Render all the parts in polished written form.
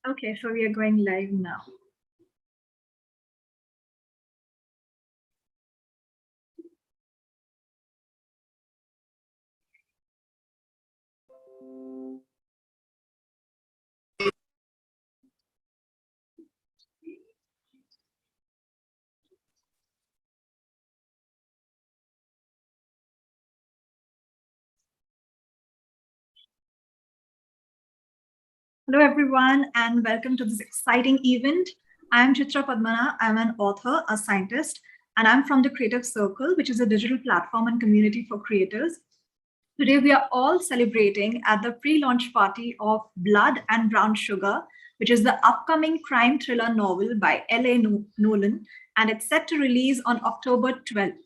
Okay, so we are going live now. Hello, everyone, and welcome to this exciting event. I'm Chitra Padmana. I'm an author, a scientist, and I'm from the Creative Circle, which is a digital platform and community for creators. Today, we are all celebrating at the pre-launch party of Blood and Brown Sugar, which is the upcoming crime thriller novel by L.A. Nolan, and it's set to release on October 12th.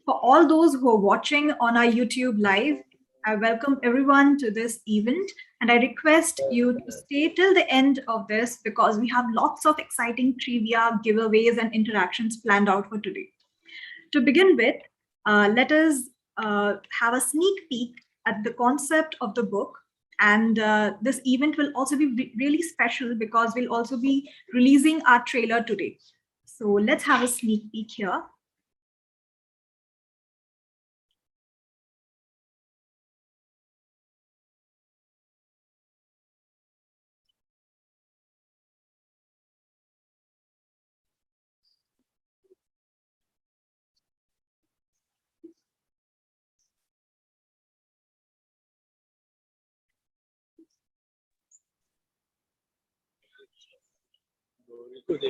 For all those who are watching on our YouTube live, I welcome everyone to this event, and I request you to stay till the end of this because we have lots of exciting trivia, giveaways, and interactions planned out for today. To begin with, let us have a sneak peek at the concept of the book. And this event will also be really special because we'll also be releasing our trailer today. So let's have a sneak peek here. Can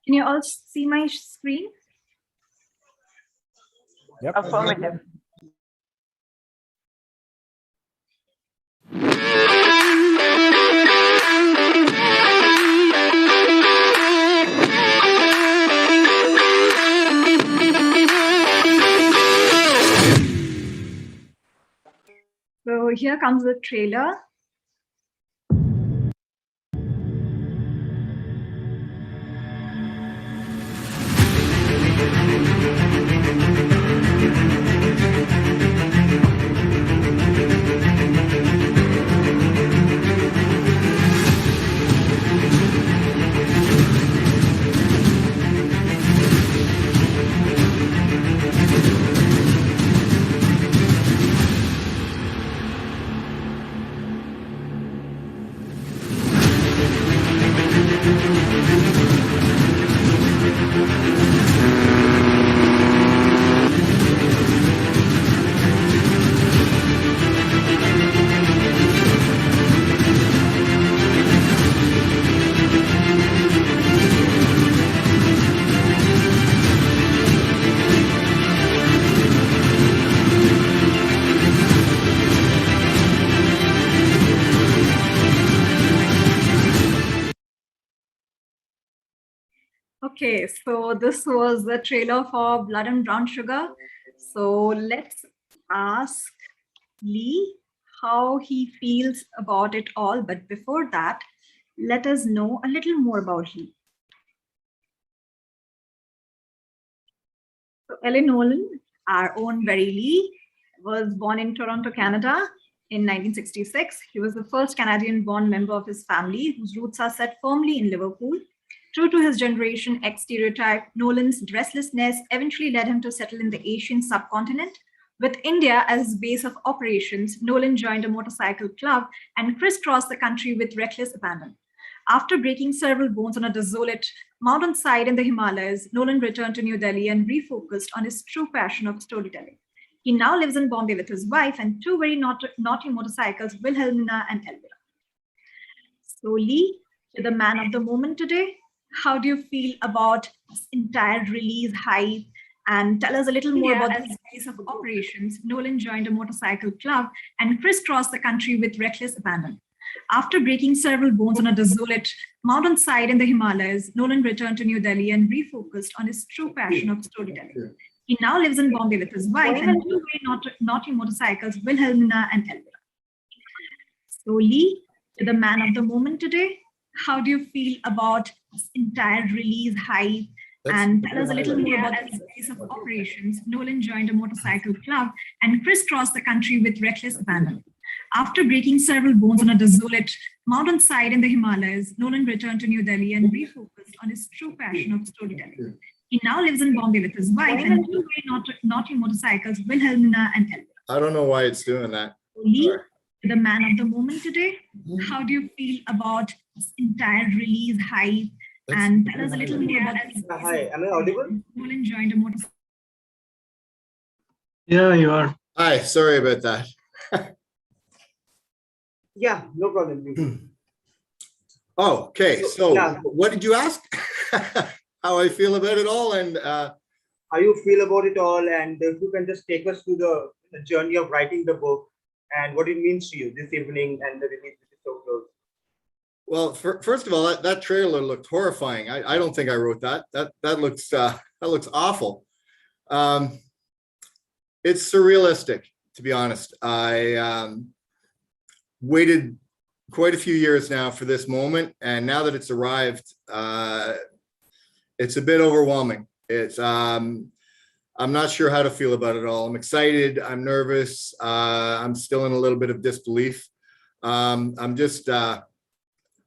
you all see my screen? Yep. Affirmative. So here comes the trailer. Okay, so this was the trailer for Blood and Brown Sugar. So let's ask Lee how he feels about it all. But before that, let us know a little more about Lee. So L.A. Nolan, our own very Lee, was born in Toronto, Canada in 1966. He was the first Canadian-born member of his family whose roots are set firmly in Liverpool. True to his Generation X stereotype, Nolan's restlessness eventually led him to settle in the Asian subcontinent. With India as his base of operations, Nolan joined a motorcycle club and crisscrossed the country with reckless abandon. After breaking several bones on a desolate mountainside in the Himalayas, Nolan returned to New Delhi and refocused on his true passion of storytelling. He now lives in Bombay with his wife and two very naughty motorcycles, Wilhelmina and Elvira. So Lee, you're the man of the moment today. How do you feel about this entire release hype? And tell us a little more about the base of operations. Nolan joined a motorcycle club and crisscrossed the country with reckless abandon. After breaking several bones on a desolate mountainside in the Himalayas, Nolan returned to New Delhi and refocused on his true passion of storytelling. He now lives in Bombay with his wife and two very naughty motorcycles, Wilhelmina and Elvira. So Lee, you're the man of the moment today. How do you feel about this entire release hype? And tell us a little more about his base of operations. Nolan joined a motorcycle club and crisscrossed the country with reckless abandon. After breaking several bones on a desolate mountainside in the Himalayas, Nolan returned to New Delhi and refocused on his true passion of storytelling. He now lives in Bombay with his wife and two very naughty motorcycles, Wilhelmina and Elva. I don't know why it's doing that. Lee, the man of the moment today, how do you feel about this entire release hype? And tell us a little more about this. Hi, am I audible? Nolan joined a motorcycle. Yeah, you are. Hi, sorry about that. Yeah, no problem. Please. Oh, okay. So Yeah. what did you ask? How I feel about it all, and How you feel about it all, and if you can just take us through the journey of writing the book and what it means to you this evening and the release which is so close. well, first of all, that trailer looked horrifying. I don't think I wrote that. That looks awful. It's surrealistic, to be honest. I waited quite a few years now for this moment, and now that it's arrived, it's a bit overwhelming. It's I'm not sure how to feel about it all. I'm excited. I'm nervous. I'm still in a little bit of disbelief. I'm just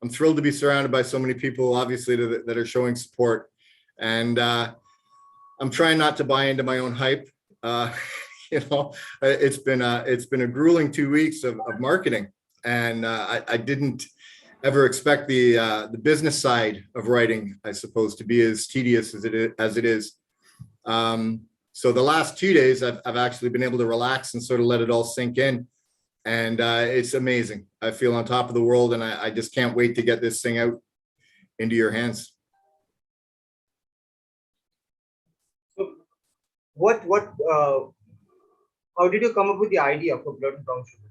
I'm thrilled to be surrounded by so many people, obviously, that are showing support, and I'm trying not to buy into my own hype. You know, it's been a grueling 2 weeks of marketing, and I didn't ever expect the business side of writing, I suppose, to be as tedious as it is. So the last 2 days, I've actually been able to relax and sort of let it all sink in, and it's amazing. I feel on top of the world, and I just can't wait to get this thing out into your hands. So how did you come up with the idea for Blood and Brown Sugar?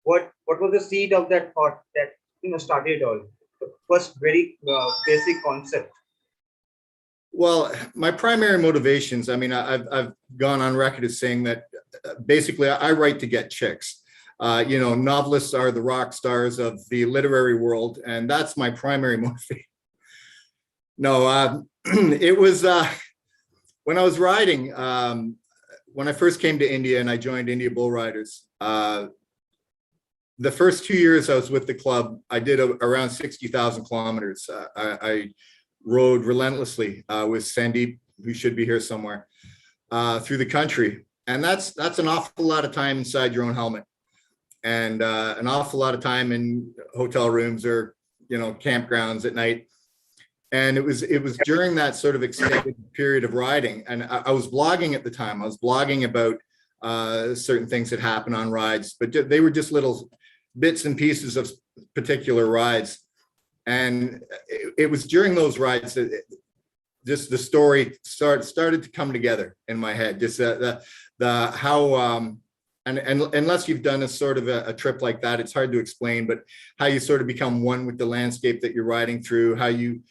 What was the seed of that thought that started it all? The first very basic concept. Well, my primary motivations, I mean, I've gone on record as saying that basically I write to get chicks. You know, novelists are the rock stars of the literary world, and that's my primary motivation. No, it was when I was writing, when I first came to India and I joined India Bull Riders. The first 2 years I was with the club, I did around 60,000 kilometers. I rode relentlessly with Sandeep, who should be here somewhere, through the country. And that's an awful lot of time inside your own helmet, and an awful lot of time in hotel rooms or, you know, campgrounds at night. And it was during that sort of extended period of riding. And I was blogging at the time. I was blogging about certain things that happen on rides, but they were just little bits and pieces of particular rides. And it was during those rides that just the story started to come together in my head. Just how and unless you've done a sort of a trip like that, it's hard to explain. But how you sort of become one with the landscape that you're riding through, how you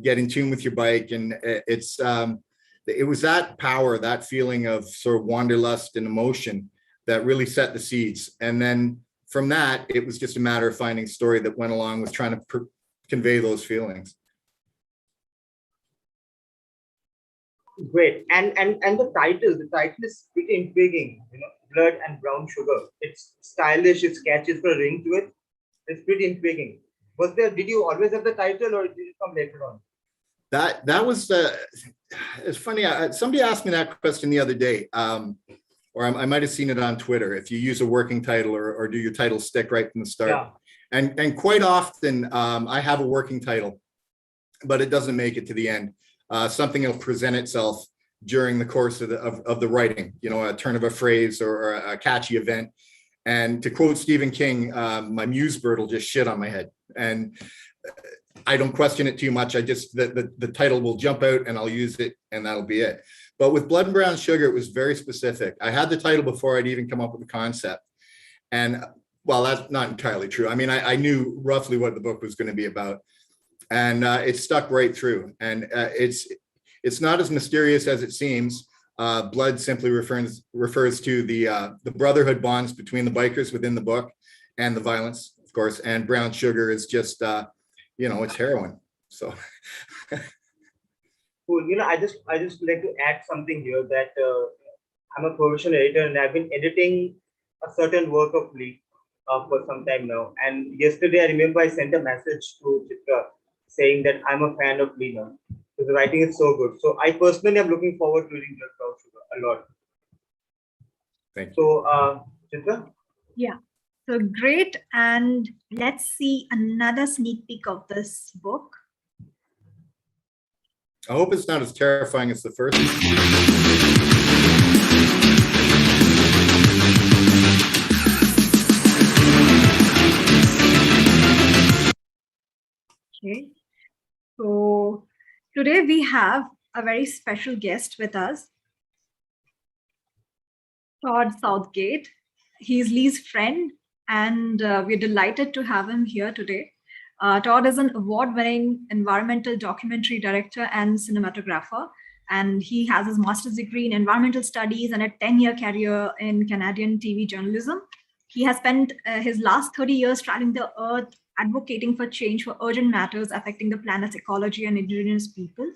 get in tune with your bike, and it was that power, that feeling of sort of wanderlust and emotion that really set the seeds. And then from that, it was just a matter of finding a story that went along with trying to convey those feelings. Great. And the title is pretty intriguing, Blood and Brown Sugar. It's stylish, it's catchy, it's got a ring to it. It's pretty intriguing. Did you always have the title, or did it come later on? That was it's funny. Somebody asked me that question the other day, or I might have seen it on Twitter. If you use a working title, or do your title stick right from the start? Yeah. And quite often I have a working title, but it doesn't make it to the end. Something will present itself during the course of the writing, a turn of a phrase or a catchy event. And to quote Stephen King, my muse bird will just shit on my head. And I don't question it too much. I just, the title will jump out and I'll use it, and that'll be it. But with Blood and Brown Sugar, it was very specific. I had the title before I'd even come up with the concept. And well, that's not entirely true. I mean, I knew roughly what the book was going to be about, and it stuck right through. And it's not as mysterious as it seems. Blood simply refers to the brotherhood bonds between the bikers within the book, and the violence, of course. And brown sugar is just, it's heroin. So. Cool. I just like to add something here that I'm a professional editor and I've been editing a certain work of Lee for some time now. And yesterday, I remember I sent a message to Chitra saying that I'm a fan of Lee now. So the writing is so good. So I personally am looking forward to reading Blood Brown Sugar a lot. Thank you. So, Chitra? Yeah. So great. And let's see another sneak peek of this book. I hope it's not as terrifying as the first. Okay. So today we have a very special guest with us, Todd Southgate. He's Lee's friend, and we're delighted to have him here today. Todd is an award-winning environmental documentary director and cinematographer, and he has his master's degree in environmental studies and a 10-year career in Canadian TV journalism. He has spent his last 30 years traveling the earth, advocating for change for urgent matters affecting the planet's ecology and indigenous people.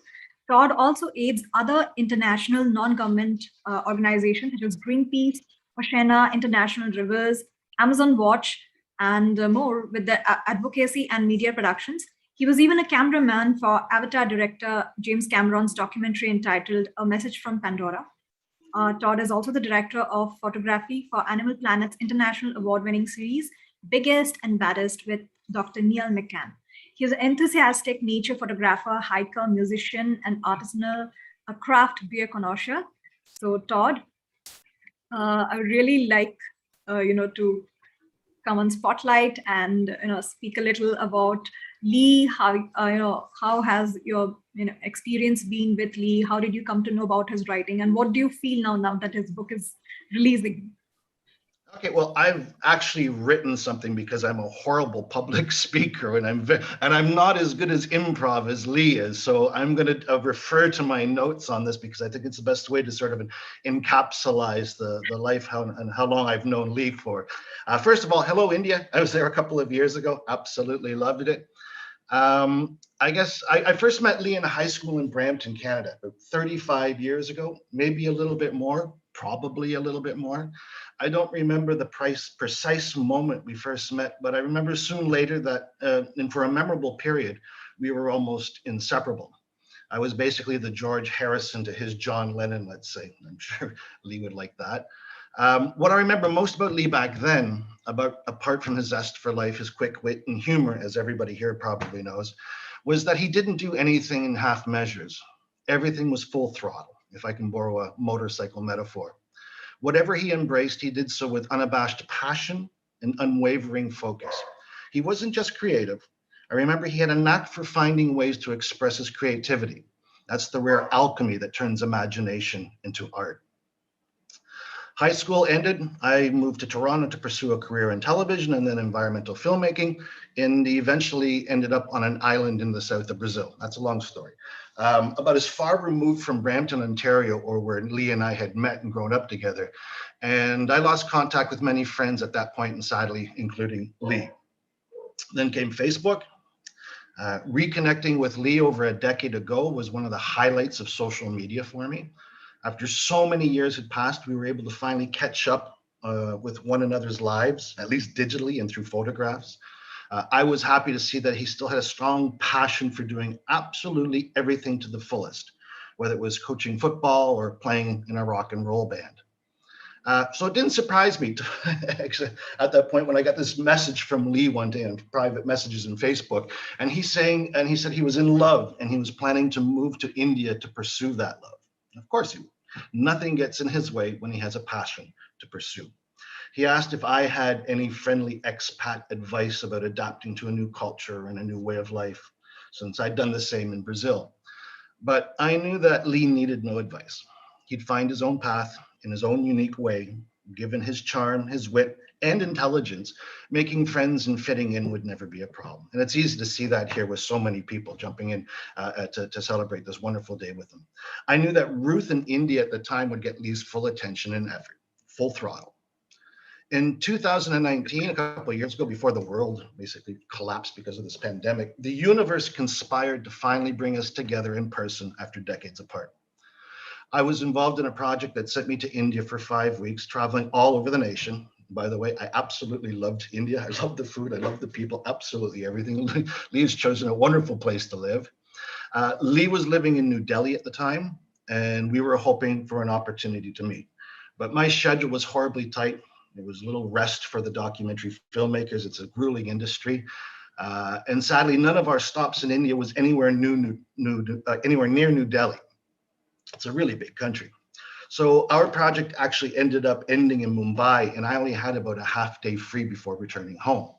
Todd also aids other international non-government organizations such as Greenpeace, Oceana, International Rivers, Amazon Watch, and more with their advocacy and media productions. He was even a cameraman for Avatar director James Cameron's documentary entitled A Message from Pandora. Todd is also the director of photography for Animal Planet's international award-winning series, Biggest and Baddest with Dr. Neil McCann. He is an enthusiastic nature photographer, hiker, musician, and artisanal craft beer connoisseur. So, Todd, I would really like to come on spotlight and speak a little about Lee. How has your experience been with Lee? How did you come to know about his writing, and what do you feel now that his book is releasing? Okay, well, I've actually written something because I'm a horrible public speaker, and I'm not as good as improv as Lee is. So I'm going to refer to my notes on this because I think it's the best way to sort of encapsulate the life and how long I've known Lee for. First of all, hello, India. I was there a couple of years ago. Absolutely loved it. I guess I first met Lee in high school in Brampton, Canada, about 35 years ago, maybe a little bit more, probably a little bit more. I don't remember the precise moment we first met, but I remember soon later that, and for a memorable period, we were almost inseparable. I was basically the George Harrison to his John Lennon, let's say. I'm sure Lee would like that. What I remember most about Lee back then, apart from his zest for life, his quick wit and humor, as everybody here probably knows, was that he didn't do anything in half measures. Everything was full throttle, if I can borrow a motorcycle metaphor. Whatever he embraced, he did so with unabashed passion and unwavering focus. He wasn't just creative. I remember he had a knack for finding ways to express his creativity. That's the rare alchemy that turns imagination into art. High school ended. I moved to Toronto to pursue a career in television and then environmental filmmaking, and eventually ended up on an island in the south of Brazil. That's a long story. About as far removed from Brampton, Ontario, or where Lee and I had met and grown up together. And I lost contact with many friends at that point, and sadly, including Lee. Then came Facebook. Reconnecting with Lee over a decade ago was one of the highlights of social media for me. After so many years had passed, we were able to finally catch up with one another's lives, at least digitally and through photographs. I was happy to see that he still had a strong passion for doing absolutely everything to the fullest, whether it was coaching football or playing in a rock and roll band. So it didn't surprise me actually at that point when I got this message from Lee one day on private messages in Facebook, and he said he was in love and he was planning to move to India to pursue that love. Of course he would. Nothing gets in his way when he has a passion to pursue. He asked if I had any friendly expat advice about adapting to a new culture and a new way of life, since I'd done the same in Brazil. But I knew that Lee needed no advice. He'd find his own path in his own unique way. Given his charm, his wit, and intelligence, making friends and fitting in would never be a problem. And it's easy to see that here with so many people jumping in to celebrate this wonderful day with him. I knew that Ruth and India at the time would get Lee's full attention and effort, full throttle. In 2019, a couple of years ago, before the world basically collapsed because of this pandemic, the universe conspired to finally bring us together in person after decades apart. I was involved in a project that sent me to India for 5 weeks, traveling all over the nation. By the way, I absolutely loved India. I love the food. I love the people, absolutely everything. Lee has chosen a wonderful place to live. Lee was living in New Delhi at the time, and we were hoping for an opportunity to meet. But my schedule was horribly tight. There was little rest for the documentary filmmakers. It's a grueling industry. And sadly, none of our stops in India was anywhere near New Delhi. It's a really big country. So our project actually ended up ending in Mumbai, and I only had about a half day free before returning home.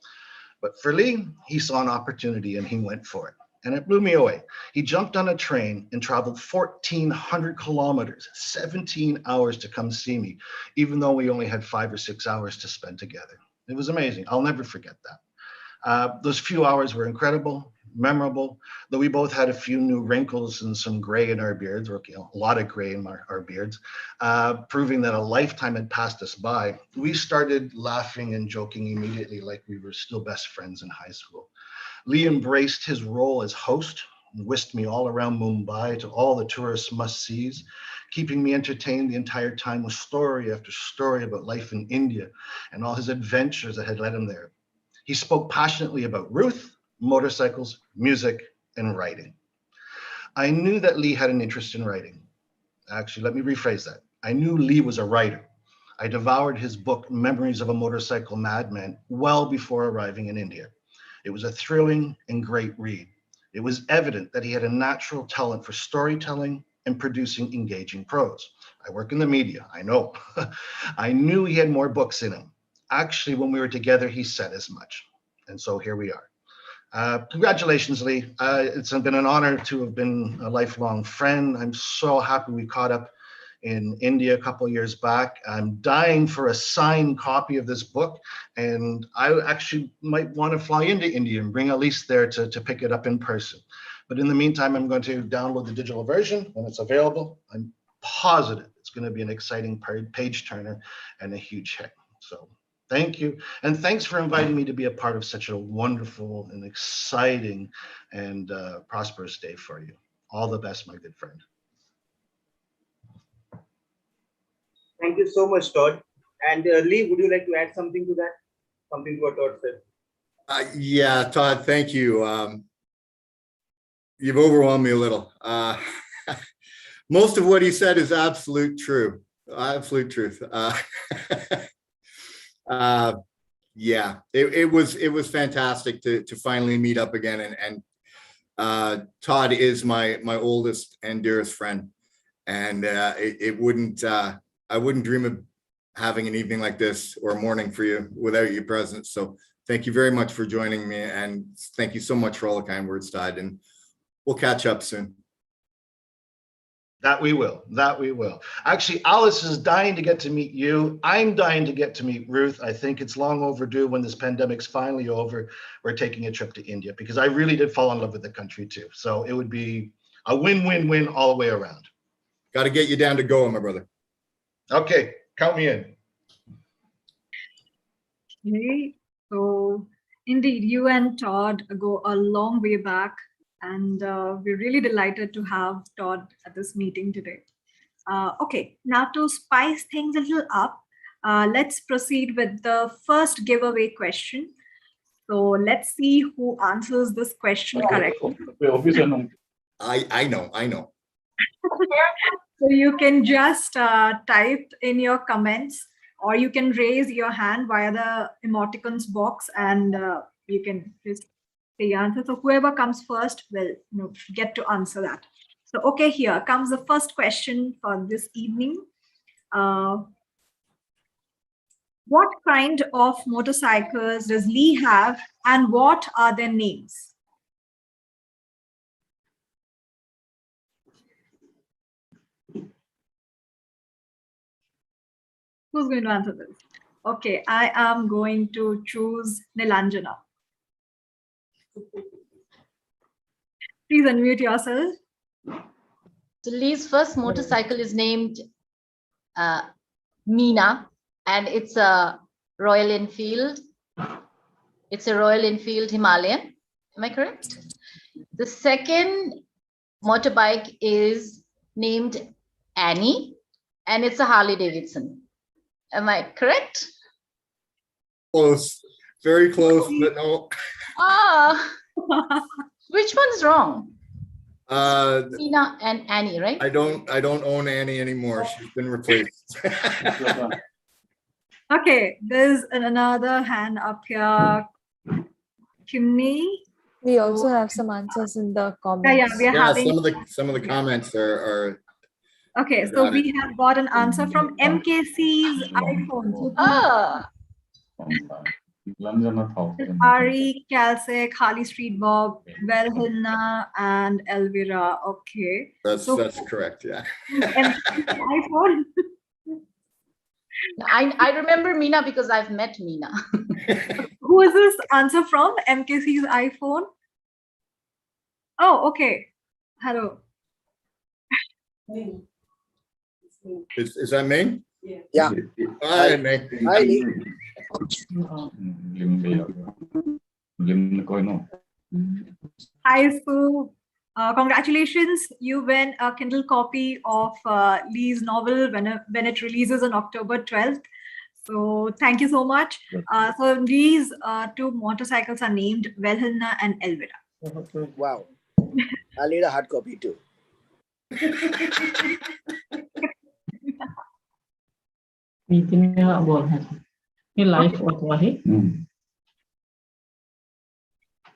But for Lee, he saw an opportunity and he went for it. And it blew me away. He jumped on a train and traveled 1,400 kilometers, 17 hours to come see me, even though we only had 5 or 6 hours to spend together. It was amazing. I'll never forget that. Those few hours were incredible, memorable, though we both had a few new wrinkles and some gray in our beards, or a lot of gray in our beards, proving that a lifetime had passed us by. We started laughing and joking immediately like we were still best friends in high school. Lee embraced his role as host and whisked me all around Mumbai to all the tourist must-sees, keeping me entertained the entire time with story after story about life in India and all his adventures that had led him there. He spoke passionately about Ruth, motorcycles, music, and writing. I knew that Lee had an interest in writing. Actually, let me rephrase that. I knew Lee was a writer. I devoured his book, Memories of a Motorcycle Madman, well before arriving in India. It was a thrilling and great read. It was evident that he had a natural talent for storytelling and producing engaging prose. I work in the media, I know. I knew he had more books in him. Actually, when we were together, he said as much. And so here we are. Congratulations, Lee. It's been an honor to have been a lifelong friend. I'm so happy we caught up in India a couple of years back. I'm dying for a signed copy of this book, and I actually might want to fly into India and bring Elise there to pick it up in person. But in the meantime, I'm going to download the digital version when it's available. I'm positive it's going to be an exciting page turner and a huge hit. So thank you. And thanks for inviting me to be a part of such a wonderful and exciting and prosperous day for you. All the best, my good friend. Thank you so much, Todd. And Lee, would you like to add something to that? Something to what Todd said? Yeah, Todd, thank you. You've overwhelmed me a little. Most of what he said is absolute truth. Yeah, it was fantastic to finally meet up again. And Todd is my oldest and dearest friend. And I wouldn't dream of having an evening like this or a morning for you without your presence. So thank you very much for joining me. And thank you so much for all the kind words, Todd. And we'll catch up soon. That we will. Actually, Alice is dying to get to meet you. I'm dying to get to meet Ruth. I think it's long overdue. When this pandemic's finally over, we're taking a trip to India because I really did fall in love with the country too. So it would be a win-win-win all the way around. Got to get you down to Goa, my brother. Okay, count me in. Okay, so indeed, you and Todd go a long way back, and we're really delighted to have Todd at this meeting today. Okay, now to spice things a little up, let's proceed with the first giveaway question. So let's see who answers this question correctly. I know. So you can just type in your comments, or you can raise your hand via the emoticons box, and you can just say your answer. So whoever comes first will get to answer that. So okay, here comes the first question for this evening. What kind of motorcycles does Lee have, and what are their names? Who's going to answer this? Okay, I am going to choose Nilanjana. Please unmute yourself. So Lee's first motorcycle is named Meena, and it's a Royal Enfield. It's a Royal Enfield Himalayan. Am I correct? The second motorbike is named Annie, and it's a Harley Davidson. Am I correct? Close, very close, but no. Ah, which one's wrong? Uh, Tina and Annie, right? I don't own Annie anymore. She's been replaced. Okay, there's another hand up here. Kimni. We also have some answers in the comments. Yeah, we are Yeah, having. some of the comments are Okay, I so got we have got an answer from MKC's iPhone. So Ah, Ari, Calsec, Harley Street Bob, Velhilna, and Elvira. Okay. that's So correct. Yeah. MKC's iPhone. I remember Meena because I've met Meena. Who is this answer from? MKC's iPhone? Oh, okay. Hello. Is that me? Yeah. Hi, Nick. Hi, Lee. Hi, Sue. Congratulations. You win a Kindle copy of Lee's novel when it releases on October 12th. So thank you so much. So Lee's two motorcycles are named Velhilna and Elvira. Wow. I'll need a hard copy too. ये life होता है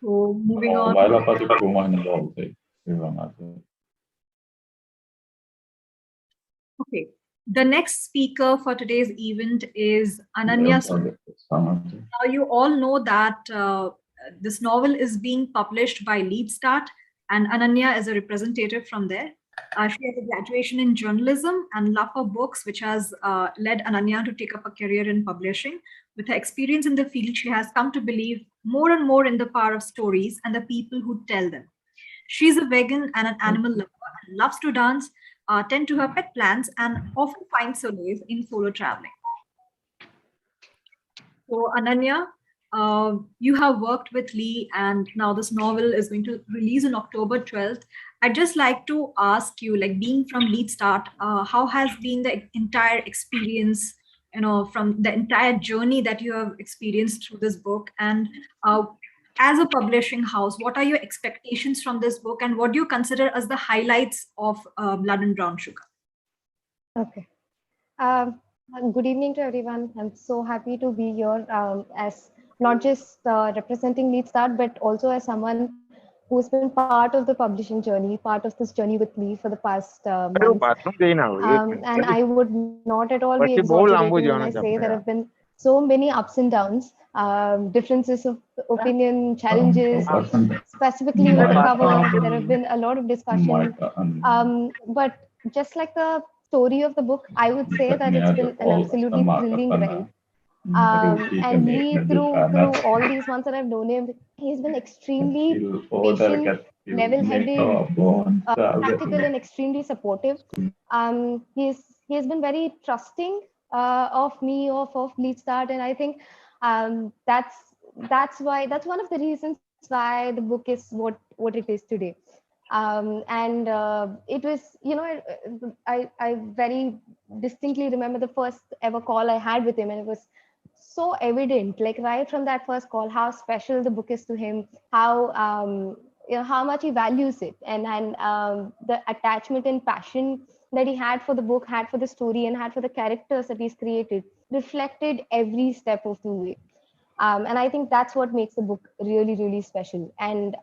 So moving on. Okay. The next speaker for today's event is Ananya. Now you all know that this novel is being published by Lead Start, and Ananya is a representative from there. She has a graduation in journalism and love for books, which has led Ananya to take up a career in publishing. With her experience in the field, she has come to believe more and more in the power of stories and the people who tell them. She's a vegan and an animal lover and loves to dance, tend to her pet plants, and often finds solace in solo traveling. So Ananya, you have worked with Lee, and now this novel is going to release on October 12th. I'd just like to ask you, like being from Lead Start, how has been the entire experience, from the entire journey that you have experienced through this book? And as a publishing house, what are your expectations from this book, and what do you consider as the highlights of Blood and Brown Sugar? Okay. Good evening to everyone. I'm so happy to be here as not just representing Lead Start, but also as someone who's been part of the publishing journey, part of this journey with me for the past months. And I would not at all be exaggerating when I say there have been so many ups and downs, differences of opinion, challenges, specifically with the cover. There have been a lot of discussion. But just like the story of the book, I would say that it's been an absolutely thrilling ride. And Lee, through all these months that I've known him, he's been extremely patient, level-headed, practical, and extremely supportive. He's been very trusting of me, of Lead Start, and I think that's one of the reasons why the book is what it is today. And it was, I very distinctly remember the first ever call I had with him, and it was so evident, like right from that first call, how special the book is to him, how much he values it, and the attachment and passion that he had for the book, had for the story, and had for the characters that he's created, reflected every step of the way. And I think that's what makes the book really, really special. And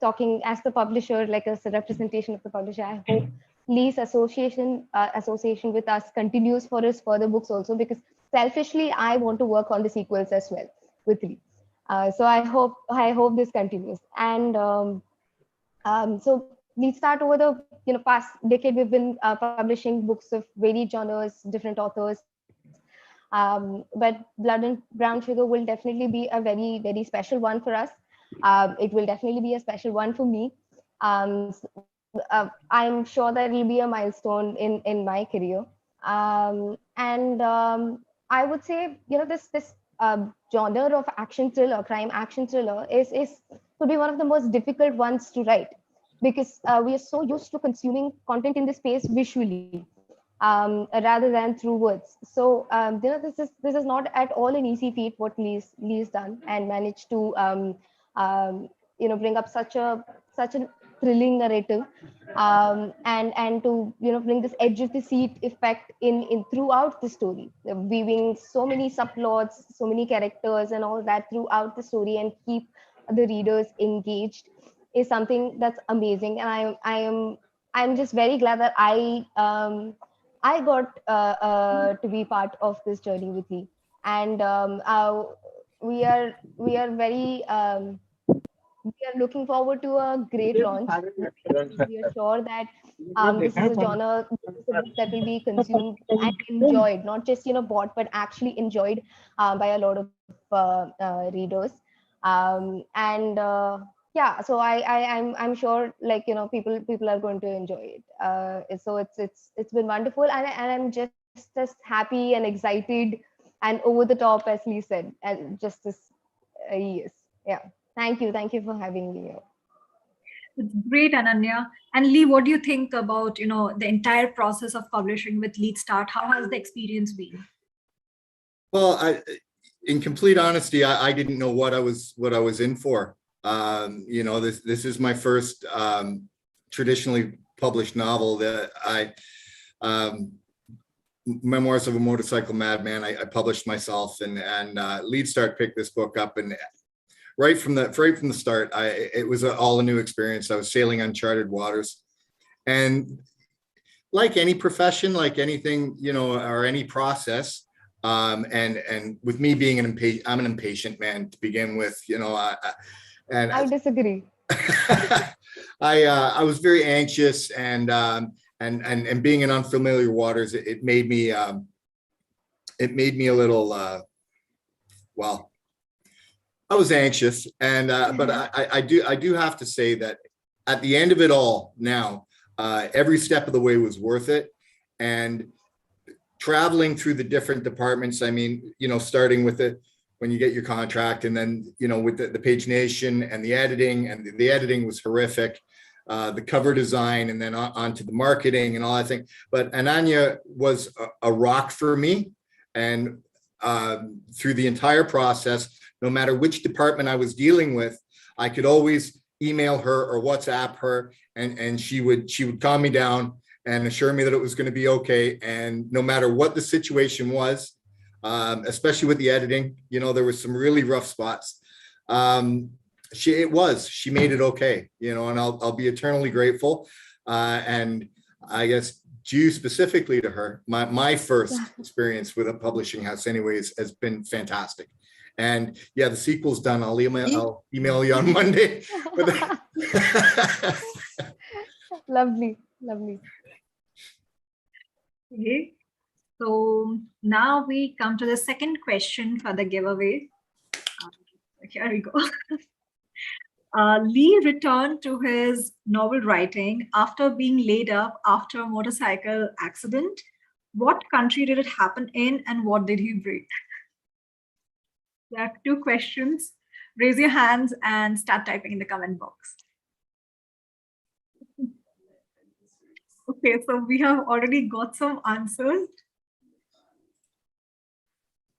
talking as the publisher, like as a representation of the publisher, I hope Lee's association with us continues for his further books also, because selfishly I want to work on the sequels as well with Lee. So I hope this continues. And so Lead Start, over the past decade, we've been publishing books of varied genres, different authors. But Blood and Brown Sugar will definitely be a very, very special one for us. It will definitely be a special one for me. I'm sure that it will be a milestone in my career. And I would say, this genre of action thriller, crime action thriller, is could be one of the most difficult ones to write, because we are so used to consuming content in this space visually, rather than through words. So this is not at all an easy feat what Lee's done, and managed to bring up such a thrilling narrative, and to bring this edge of the seat effect in throughout the story, weaving so many subplots, so many characters and all that throughout the story, and keep the readers engaged, is something that's amazing. And I'm just very glad that I got to be part of this journey with you. And we are very we are looking forward to a great launch. We are sure that this is a genre, this is a book that will be consumed and enjoyed, not just bought, but actually enjoyed by a lot of readers. And yeah, so I'm sure, like, people are going to enjoy it. So it's been wonderful, and I'm just as happy and excited and over the top as Lee said, and just as yes, yeah. Thank you for having me here. It's great, Ananya. And Lee, what do you think about, the entire process of publishing with Lead Start? How has the experience been? Well, in complete honesty, I didn't know what I was in for. This is my first traditionally published novel that Memoirs of a Motorcycle Madman. I published myself, and Lead Start picked this book up, and right from the start, it was all a new experience. I was sailing uncharted waters, and like any profession, like anything, or any process, and with me being I'm an impatient man to begin with, and I disagree. I was very anxious, and being in unfamiliar waters, it made me a little well. I was anxious, and but I do have to say that at the end of it all, now every step of the way was worth it, and traveling through the different departments. I mean, starting with when you get your contract, and then with the pagination and the editing, and the editing was horrific. The cover design, and then onto the marketing and all that thing. But Ananya was a rock for me, and through the entire process, no matter which department I was dealing with, I could always email her or WhatsApp her, and she would calm me down and assure me that it was going to be okay. And no matter what the situation was, especially with the editing, there was some really rough spots. She made it okay, and I'll be eternally grateful. And I guess due specifically to her, my first experience with a publishing house anyways has been fantastic. And yeah, the sequel's done. I'll email you on Monday. Lovely. Okay. So now we come to the second question for the giveaway. Here we go. Lee returned to his novel writing after being laid up after a motorcycle accident. What country did it happen in, and what did he break? There are 2 questions. Raise your hands and start typing in the comment box. Okay, so we have already got some answers.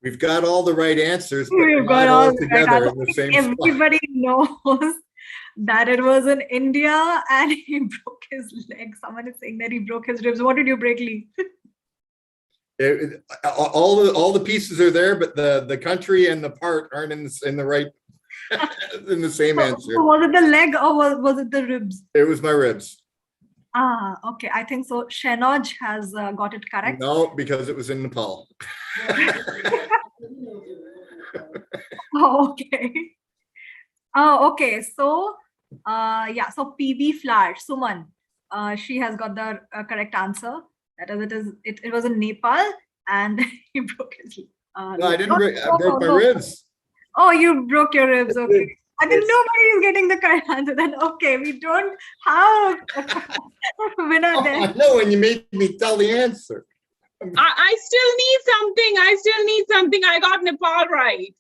We've got all the right answers, but We've got not all all the together right in the answers. same spot. Everybody knows that it was in India, and he broke his leg. Someone is saying that he broke his ribs. What did you break, Lee? All the pieces are there, but the country and the part aren't in the right in the same answer. So was it the leg, or was it the ribs? It was my ribs. Okay. I think so. Shenoj has got it correct. No, because it was in Nepal. Oh, okay. Oh, okay. So, yeah. So PB Flash, Suman, she has got the correct answer. That is, it was in Nepal, and he broke his. No, I didn't break. I broke my ribs. Oh, you broke your ribs. Okay. I think nobody is getting the correct answer. Then okay, we don't have a winner Oh, then. I know, and you made me tell the answer. I still need something. I still need something. I got Nepal right.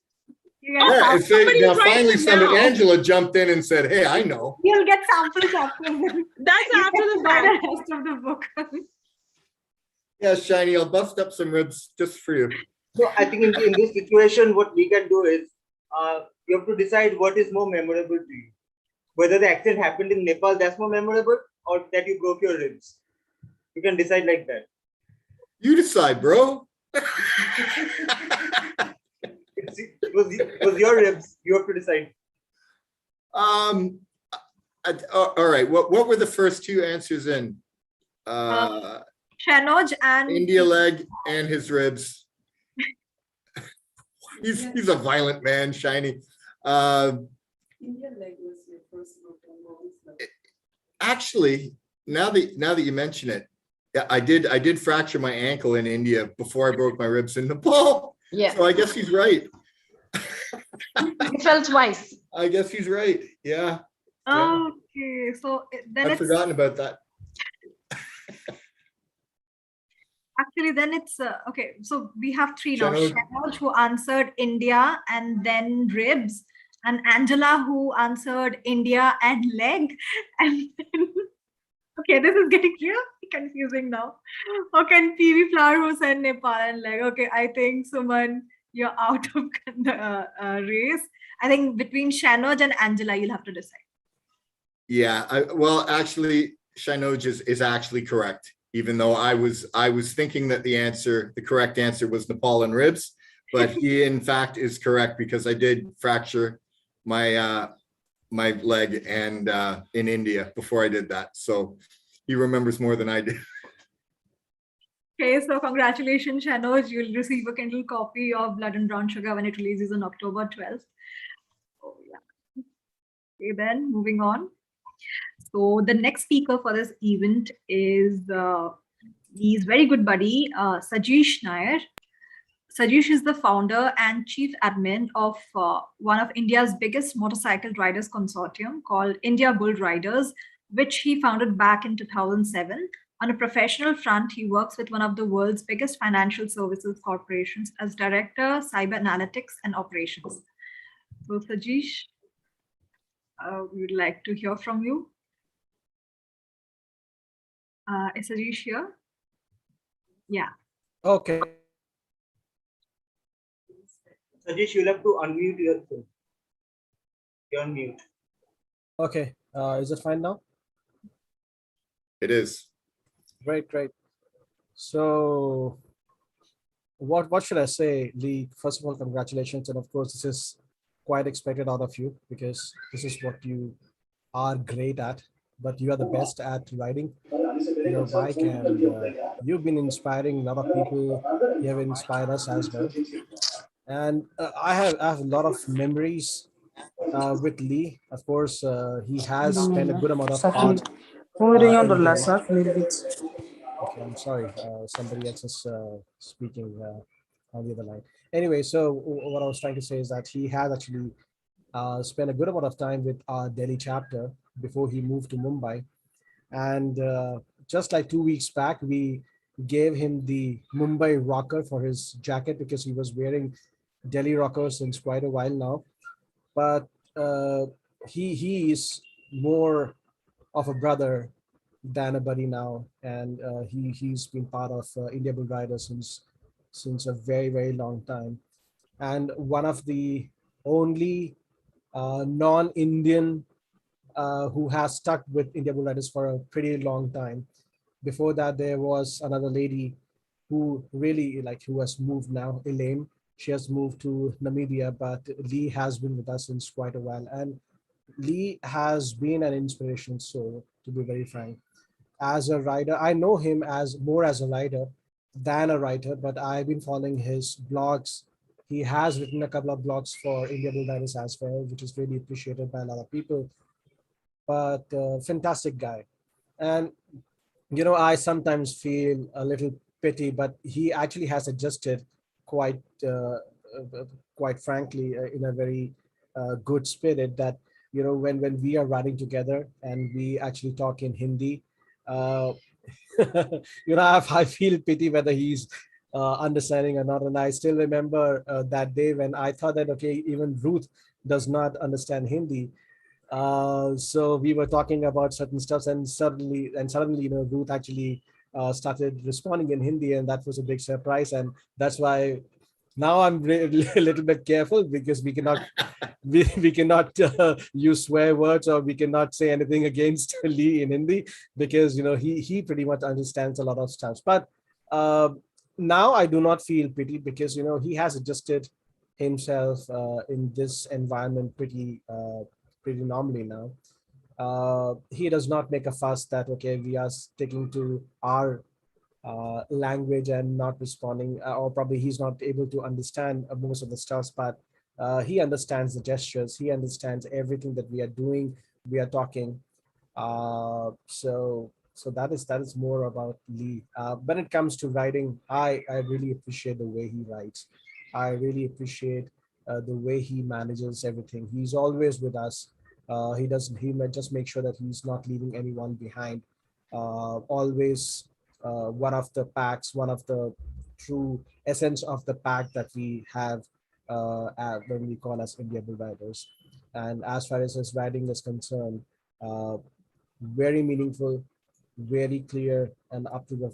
You get Yeah, sample- and so Somebody's now writing finally it somebody, down. Angela jumped in and said, "Hey, I know." You'll get samples after. That's You after get the to buy fact. the rest of the book. Yeah, Shiny, I'll bust up some ribs just for you. So I think in this situation, what we can do is you have to decide what is more memorable to you. Whether the accident happened in Nepal, that's more memorable, or that you broke your ribs. You can decide like that. You decide, bro. It was your ribs. You have to decide. All right. What were the first two answers in? Shanoj and India leg and his ribs. He's a violent man, Shiny. Actually, now that you mention it, yeah, I did fracture my ankle in India before I broke my ribs in Nepal. Yeah, So I guess he's right. you fell twice. I guess he's right. Yeah, okay, so then I've it's forgotten about that. actually then it's okay. So we have three now. Shanoj. Shanoj who answered India and then ribs, and Angela who answered India and leg, and then okay, this is getting really confusing now. Okay, and PV Flower who said Nepal and leg. Okay, I think Suman, you're out of the race. I think between Shanoj and Angela, you'll have to decide. Yeah, well, actually, Shanoj is actually correct, even though I was thinking that the correct answer was Nepal and ribs, but he in fact is correct because I did fracture my my leg and in India before I did that. So he remembers more than I did. Okay, so congratulations, Shanoj. You'll receive a Kindle copy of Blood and Brown Sugar when it releases on October 12th. Oh, yeah. Okay, then moving on. So the next speaker for this event is his very good buddy, Sajeesh Nair. Sajeesh is the founder and chief admin of one of India's biggest motorcycle riders consortium called India Bull Riders, which he founded back in 2007. On a professional front, he works with one of the world's biggest financial services corporations as director, cyber analytics and operations. So Sajeesh, we would like to hear from you. Is Sajeesh here? Yeah. Okay. Sajesh, you'll have to unmute yourself. You're on mute. Okay. Is it fine now? It is. Great, great. So what should I say, Lee? First of all, congratulations. And of course, this is quite expected out of you because this is what you are great at, but you are the best at riding your bike, and you've been inspiring a lot of people. You have inspired us as well. And I have a lot of memories with Lee. Of course, he has spent a good amount of part in Delhi. Okay, I'm sorry. Somebody else is speaking on the other line. Anyway, so what I was trying to say is that he has actually spent a good amount of time with our Delhi chapter before he moved to Mumbai. And just like 2 weeks back, we gave him the Mumbai rocker for his jacket because he was wearing Delhi rocker since quite a while now. But he is more of a brother than a buddy now, and he's been part of India Bull Riders since a very long time, and one of the only non-Indian who has stuck with India Bull Riders for a pretty long time. Before that, there was another lady who really who has moved now, Elaine. She has moved to Namibia, but Lee has been with us since quite a while, and Lee has been an inspiration. So, to be very frank, as a rider, I know him as more as a rider than a writer, but I've been following his blogs. He has written a couple of blogs for India Bull Riders as well, which is really appreciated by a lot of people. But fantastic guy. And I sometimes feel a little pity, but he actually has adjusted quite quite frankly in a very good spirit that when we are riding together and we actually talk in Hindi, I feel pity whether he's understanding or not. And I still remember that day when I thought that, okay, even Ruth does not understand Hindi. So we were talking about certain stuff, and suddenly, Ruth actually started responding in Hindi, and that was a big surprise. And that's why now I'm a little bit careful, because we cannot we cannot use swear words, or we cannot say anything against Lee in Hindi, because he pretty much understands a lot of stuff. But uh, now I do not feel pity, because he has adjusted himself in this environment pretty normally now. He does not make a fuss that, okay, we are sticking to our language and not responding, or probably he's not able to understand most of the stuff, but he understands the gestures, he understands everything that we are doing, we are talking. So that is more about Lee. When it comes to writing, I really appreciate the way he writes. I really appreciate the way he manages everything. He's always with us. He might just make sure that he's not leaving anyone behind. Always one of the packs, one of the true essence of the pack that we have when we call us India Bull Riders. And as far as his writing is concerned, uh, very meaningful, very clear, and up to the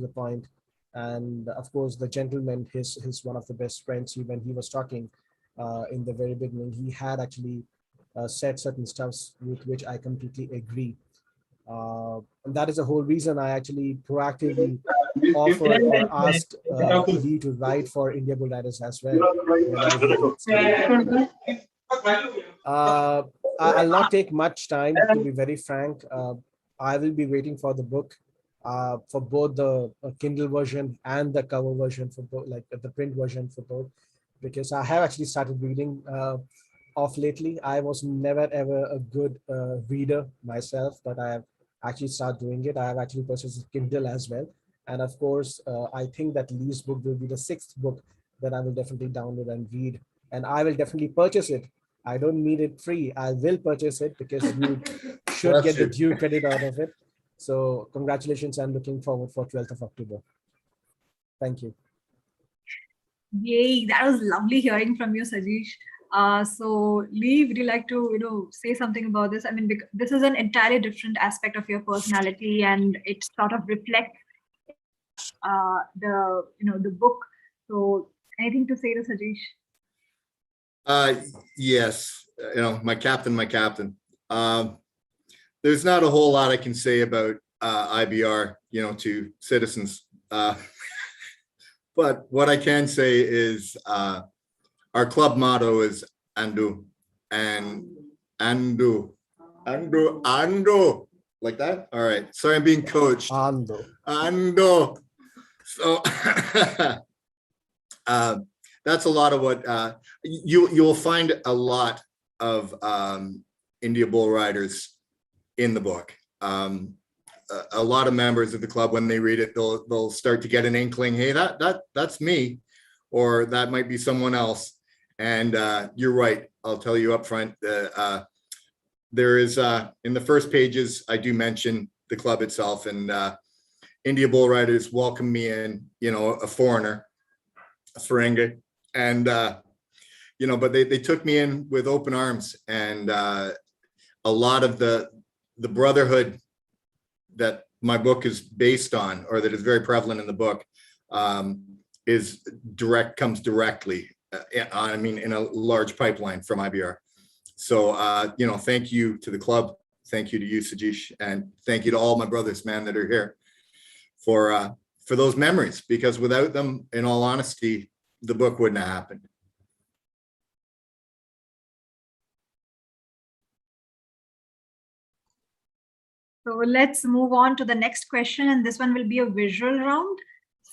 point. And of course, the gentleman, his one of the best friends. When he was talking in the very beginning, he had actually said certain stuffs with which I completely agree. And that is the whole reason I actually proactively offered or asked Lee to write for India Bull Riders as well, whenever he gets time. I'll not take much time, to be very frank. I will be waiting for the book, for both the Kindle version and the cover version, for both, like the print version for both, because I have actually started reading of lately. I was never ever a good reader myself, but I have actually started doing it. I have actually purchased a Kindle as well. And of course, I think that Lee's book will be the sixth book that I will definitely download and read. And I will definitely purchase it. I don't need it free. I will purchase it, because you should Bless get the you. due credit out of it. So congratulations. I'm looking forward for 12th of October. Thank you. Yay, that was lovely hearing from you, Sajeesh. So Lee, would you like to, say something about this? I mean, this is an entirely different aspect of your personality, and it sort of reflects the book. So anything to say to Sajeesh? Yes, my captain. There's not a whole lot I can say about IBR, to citizens. But what I can say is our club motto is Andu, and Andu, like that. All right. Sorry, I'm being coached. Ando. So that's a lot of what you'll find a lot of India Bull Riders in the book. A lot of members of the club, when they read it, they'll start to get an inkling, hey, that's me, or that might be someone else. And you're right. I'll tell you up front, there is in the first pages, I do mention the club itself, and India Bull Riders welcomed me in, a foreigner, a Ferengi, and but they took me in with open arms, and a lot of the brotherhood that my book is based on, or that is very prevalent in the book, comes directly, in a large pipeline from IBR. So, thank you to the club. Thank you to you, Sajeesh, and thank you to all my brothers, man, that are here for those memories, because without them, in all honesty, the book wouldn't have happened. So let's move on to the next question, and this one will be a visual round.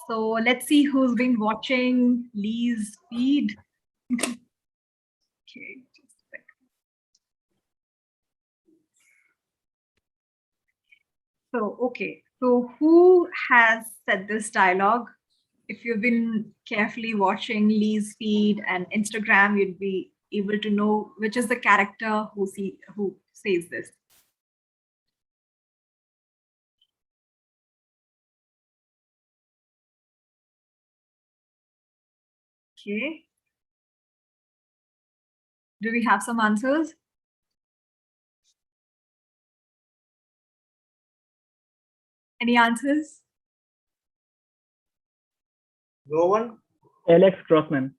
So let's see who's been watching Lee's feed. Okay, just a second. So who has said this dialogue? If you've been carefully watching Lee's feed and Instagram, you'd be able to know which is the character who says this. Okay. Do we have some answers? Any answers? No one? Alex Crossman.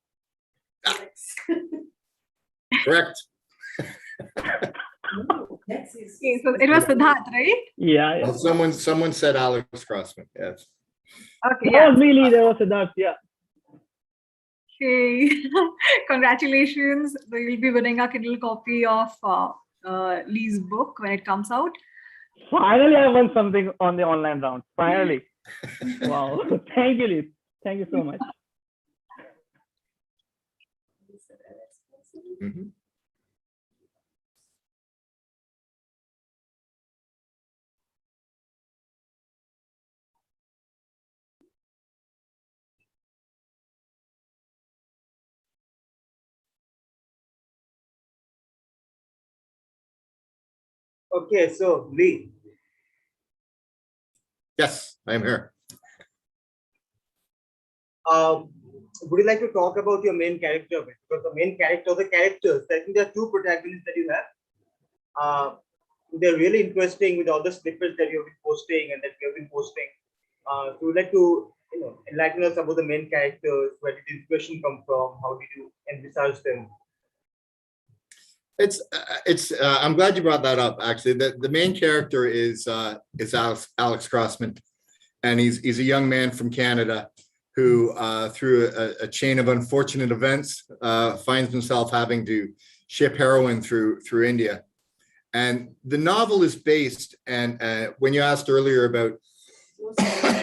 Correct. Okay, so it was Siddharth, right? Yeah, Well, someone said Alex Crossman. Yes. Okay, That yeah. was me, Lee. There was Siddharth. Yeah. Okay. Congratulations. So you'll be winning a Kindle copy of Lee's book when it comes out. Finally, I won something on the online round. Finally. Wow. Thank you, Lee. Thank you so much. Mhm. Okay, so Lee, Yes, I am here. would you like to talk about your main character a bit? Because the main character, the characters, I think there are two protagonists that you have. They're really interesting with all the snippets that you've been posting and that you have been posting. So would like to enlighten us about the main characters, where did the inspiration come from, how did you envisage them? I'm glad you brought that up. Actually, the main character is Alex Crossman, and he's a young man from Canada who, through a chain of unfortunate events, finds himself having to ship heroin through India. And the novel is based, and when you asked earlier about,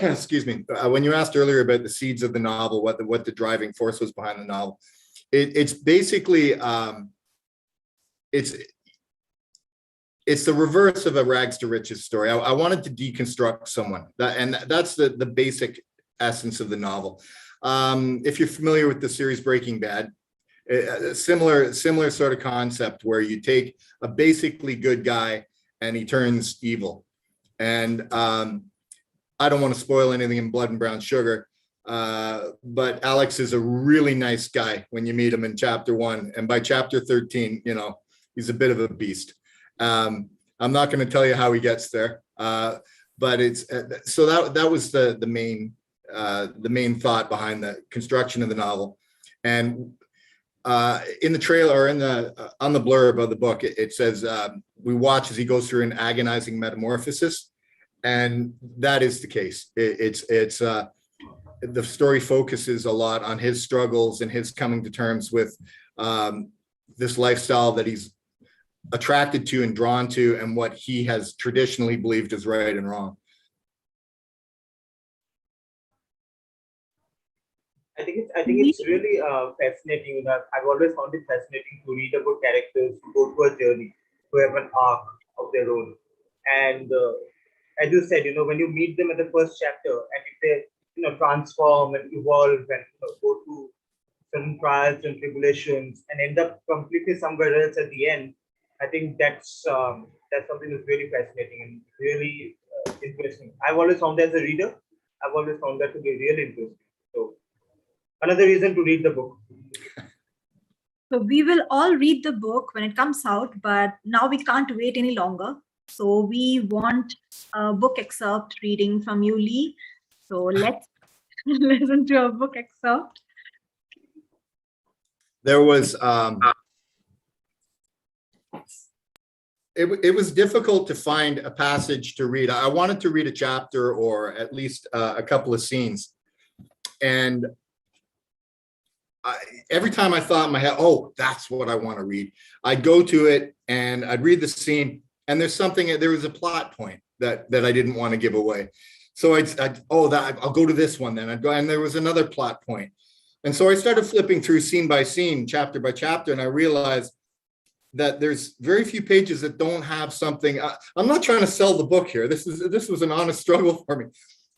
excuse me, when you asked earlier about the seeds of the novel, what the driving force was behind the novel, it's basically it's the reverse of a rags to riches story. I wanted to deconstruct someone, and that's the basic essence of the novel. If you're familiar with the series Breaking Bad, a similar sort of concept where you take a basically good guy and he turns evil. And I don't want to spoil anything in Blood and Brown Sugar, but Alex is a really nice guy when you meet him in chapter 1, and by chapter 13, he's a bit of a beast. I'm not going to tell you how he gets there, but it's so that was the main thought behind the construction of the novel. And in the trailer, or on the blurb of the book, it says we watch as he goes through an agonizing metamorphosis, and that is the case. It's the story focuses a lot on his struggles and his coming to terms with this lifestyle that he's attracted to and drawn to, and what he has traditionally believed is right and wrong. I think it's really fascinating. I've always found it fascinating to read about characters who go through a journey, who have an arc of their own. And as you said, when you meet them at the first chapter, and if they transform and evolve and go through certain trials and tribulations and end up completely somewhere else at the end, I think that's something that's really fascinating and really interesting. I've always found that as a reader, I've always found that to be really interesting. So another reason to read the book. So we will all read the book when it comes out, but now we can't wait any longer. So we want a book excerpt reading from you, Lee. So let's listen to a book excerpt. There was it was difficult to find a passage to read. I wanted to read a chapter or at least a couple of scenes, and every time I thought in my head, oh, that's what I want to read, I'd go to it and I'd read the scene, and there was a plot point that I didn't want to give away. So I'll go to this one then. I'd go, and there was another plot point. And so I started flipping through scene by scene, chapter by chapter, and I realized that there's very few pages that don't have something. I'm not trying to sell the book here. This was an honest struggle for me.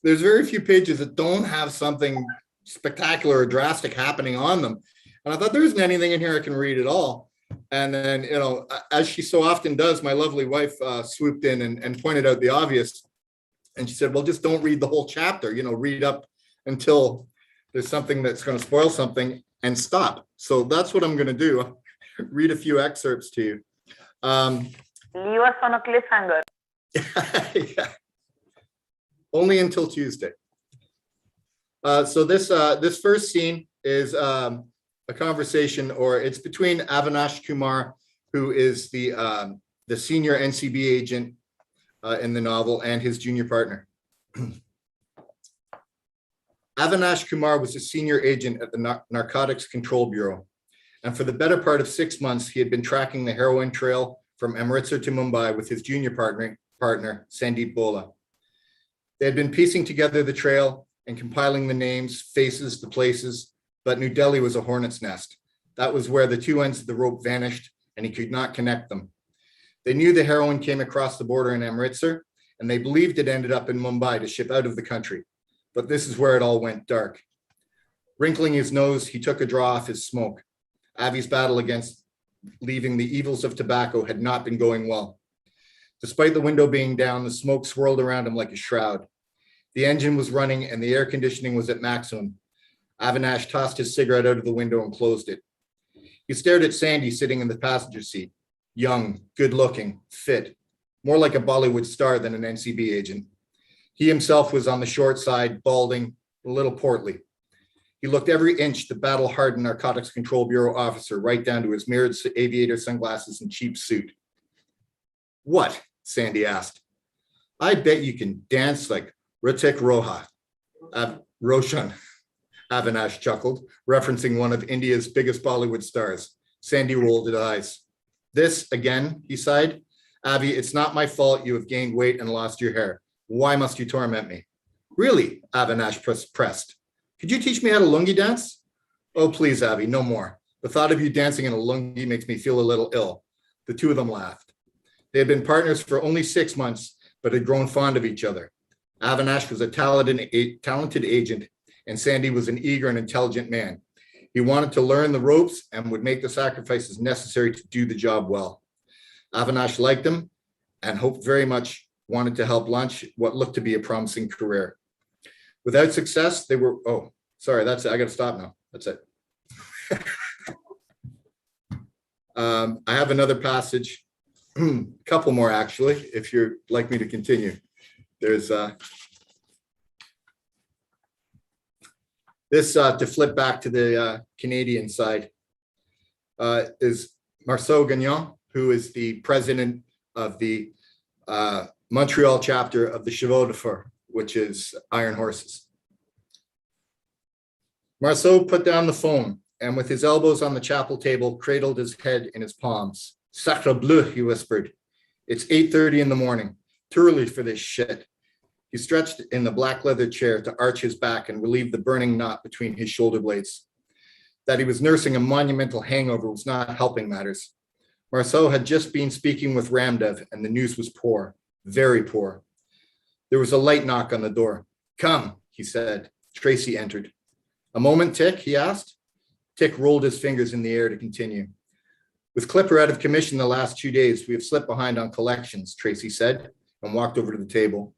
There's very few pages that don't have something spectacular or drastic happening on them. And I thought, there isn't anything in here I can read at all. And then, as she so often does, my lovely wife swooped in and pointed out the obvious. And she said, well, just don't read the whole chapter, read up until there's something that's going to spoil something. and stop. So that's what I'm going to do. Read a few excerpts to you. Leave us on a cliffhanger. Yeah. Only until Tuesday. So this first scene is a conversation, or it's between Avinash Kumar, who is the senior NCB agent in the novel, and his junior partner. Avinash Kumar was a senior agent at the Narcotics Control Bureau, and for the better part of 6 months, he had been tracking the heroin trail from Amritsar to Mumbai with his junior partner Sandeep Bola. They had been piecing together the trail and compiling the names, faces, the places, but New Delhi was a hornet's nest. That was where the two ends of the rope vanished, and he could not connect them. They knew the heroin came across the border in Amritsar, and they believed it ended up in Mumbai to ship out of the country. But this is where it all went dark. Wrinkling his nose, he took a draw off his smoke. Avi's battle against leaving the evils of tobacco had not been going well. Despite the window being down, the smoke swirled around him like a shroud. The engine was running and the air conditioning was at maximum. Avinash tossed his cigarette out of the window and closed it. He stared at Sandy sitting in the passenger seat, young, good-looking, fit, more like a Bollywood star than an NCB agent. He himself was on the short side, balding, a little portly. He looked every inch the battle-hardened Narcotics Control Bureau officer, right down to his mirrored aviator sunglasses and cheap suit. "What?" Sandy asked. "I bet you can dance like Hrithik Roshan," Avinash chuckled, referencing one of India's biggest Bollywood stars. Sandy rolled his eyes. "This again," he sighed. "Avi, it's not my fault you have gained weight and lost your hair. Why must you torment me?" "Really?" Avinash pressed. "Could you teach me how to lungi dance?" "Oh, please, Avi, no more. The thought of you dancing in a lungi makes me feel a little ill." The two of them laughed. They had been partners for only 6 months, but had grown fond of each other. Avinash was a talented agent, and Sandy was an eager and intelligent man. He wanted to learn the ropes and would make the sacrifices necessary to do the job well. Avinash liked him and hoped very much wanted to help launch what looked to be a promising career. Without success, they were, oh, sorry, that's it. I got to stop now. That's it. I have another passage, a couple more actually, if you'd like me to continue. There's this, to flip back to the Canadian side, is Marceau Gagnon, who is the president of the Montreal chapter of the Chevaux de Feu, which is Iron Horses. Marceau put down the phone and with his elbows on the chapel table, cradled his head in his palms. "Sacre bleu," he whispered. "It's 8:30 in the morning. Too early for this shit." He stretched in the black leather chair to arch his back and relieve the burning knot between his shoulder blades. That he was nursing a monumental hangover was not helping matters. Marceau had just been speaking with Ramdev and the news was poor, very poor. There was a light knock on the door. "Come," he said. Tracy entered. "A moment, Tick?" he asked. Tick rolled his fingers in the air to continue. "With Clipper out of commission the last 2 days, we have slipped behind on collections," Tracy said, and walked over to the table.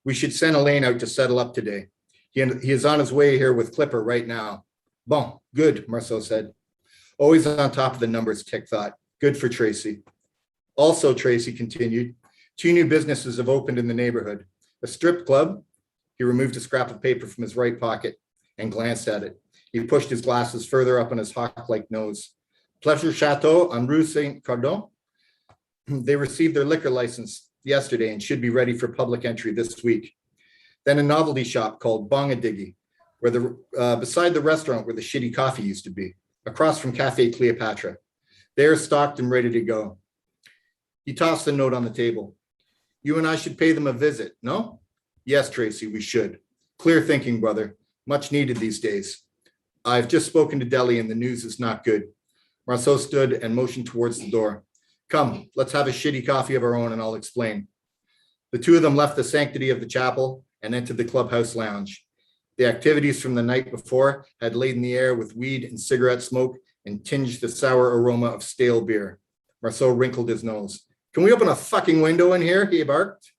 "We should send Elaine out to settle up today. He is on his way here with Clipper right now." "Bon, good," Marceau said. Always on top of the numbers, Tick thought. Good for Tracy. "Also," Tracy continued, 2 new businesses have opened in the neighborhood. A strip club." He removed a scrap of paper from his right pocket and glanced at it. He pushed his glasses further up on his hawk-like nose. "Pleasure Chateau on Rue Saint-Cardon. They received their liquor license yesterday and should be ready for public entry this week. Then a novelty shop called Bongadigi, where beside the restaurant where the shitty coffee used to be, across from Cafe Cleopatra. They are stocked and ready to go." He tossed the note on the table. "You and I should pay them a visit, no?" "Yes, Tracy, we should. Clear thinking, brother. Much needed these days. I've just spoken to Delhi and the news is not good." Marceau stood and motioned towards the door. "Come, let's have a shitty coffee of our own and I'll explain." The two of them left the sanctity of the chapel and entered the clubhouse lounge. The activities from the night before had laden the air with weed and cigarette smoke and tinged the sour aroma of stale beer. Marceau wrinkled his nose. "Can we open a fucking window in here?" he barked.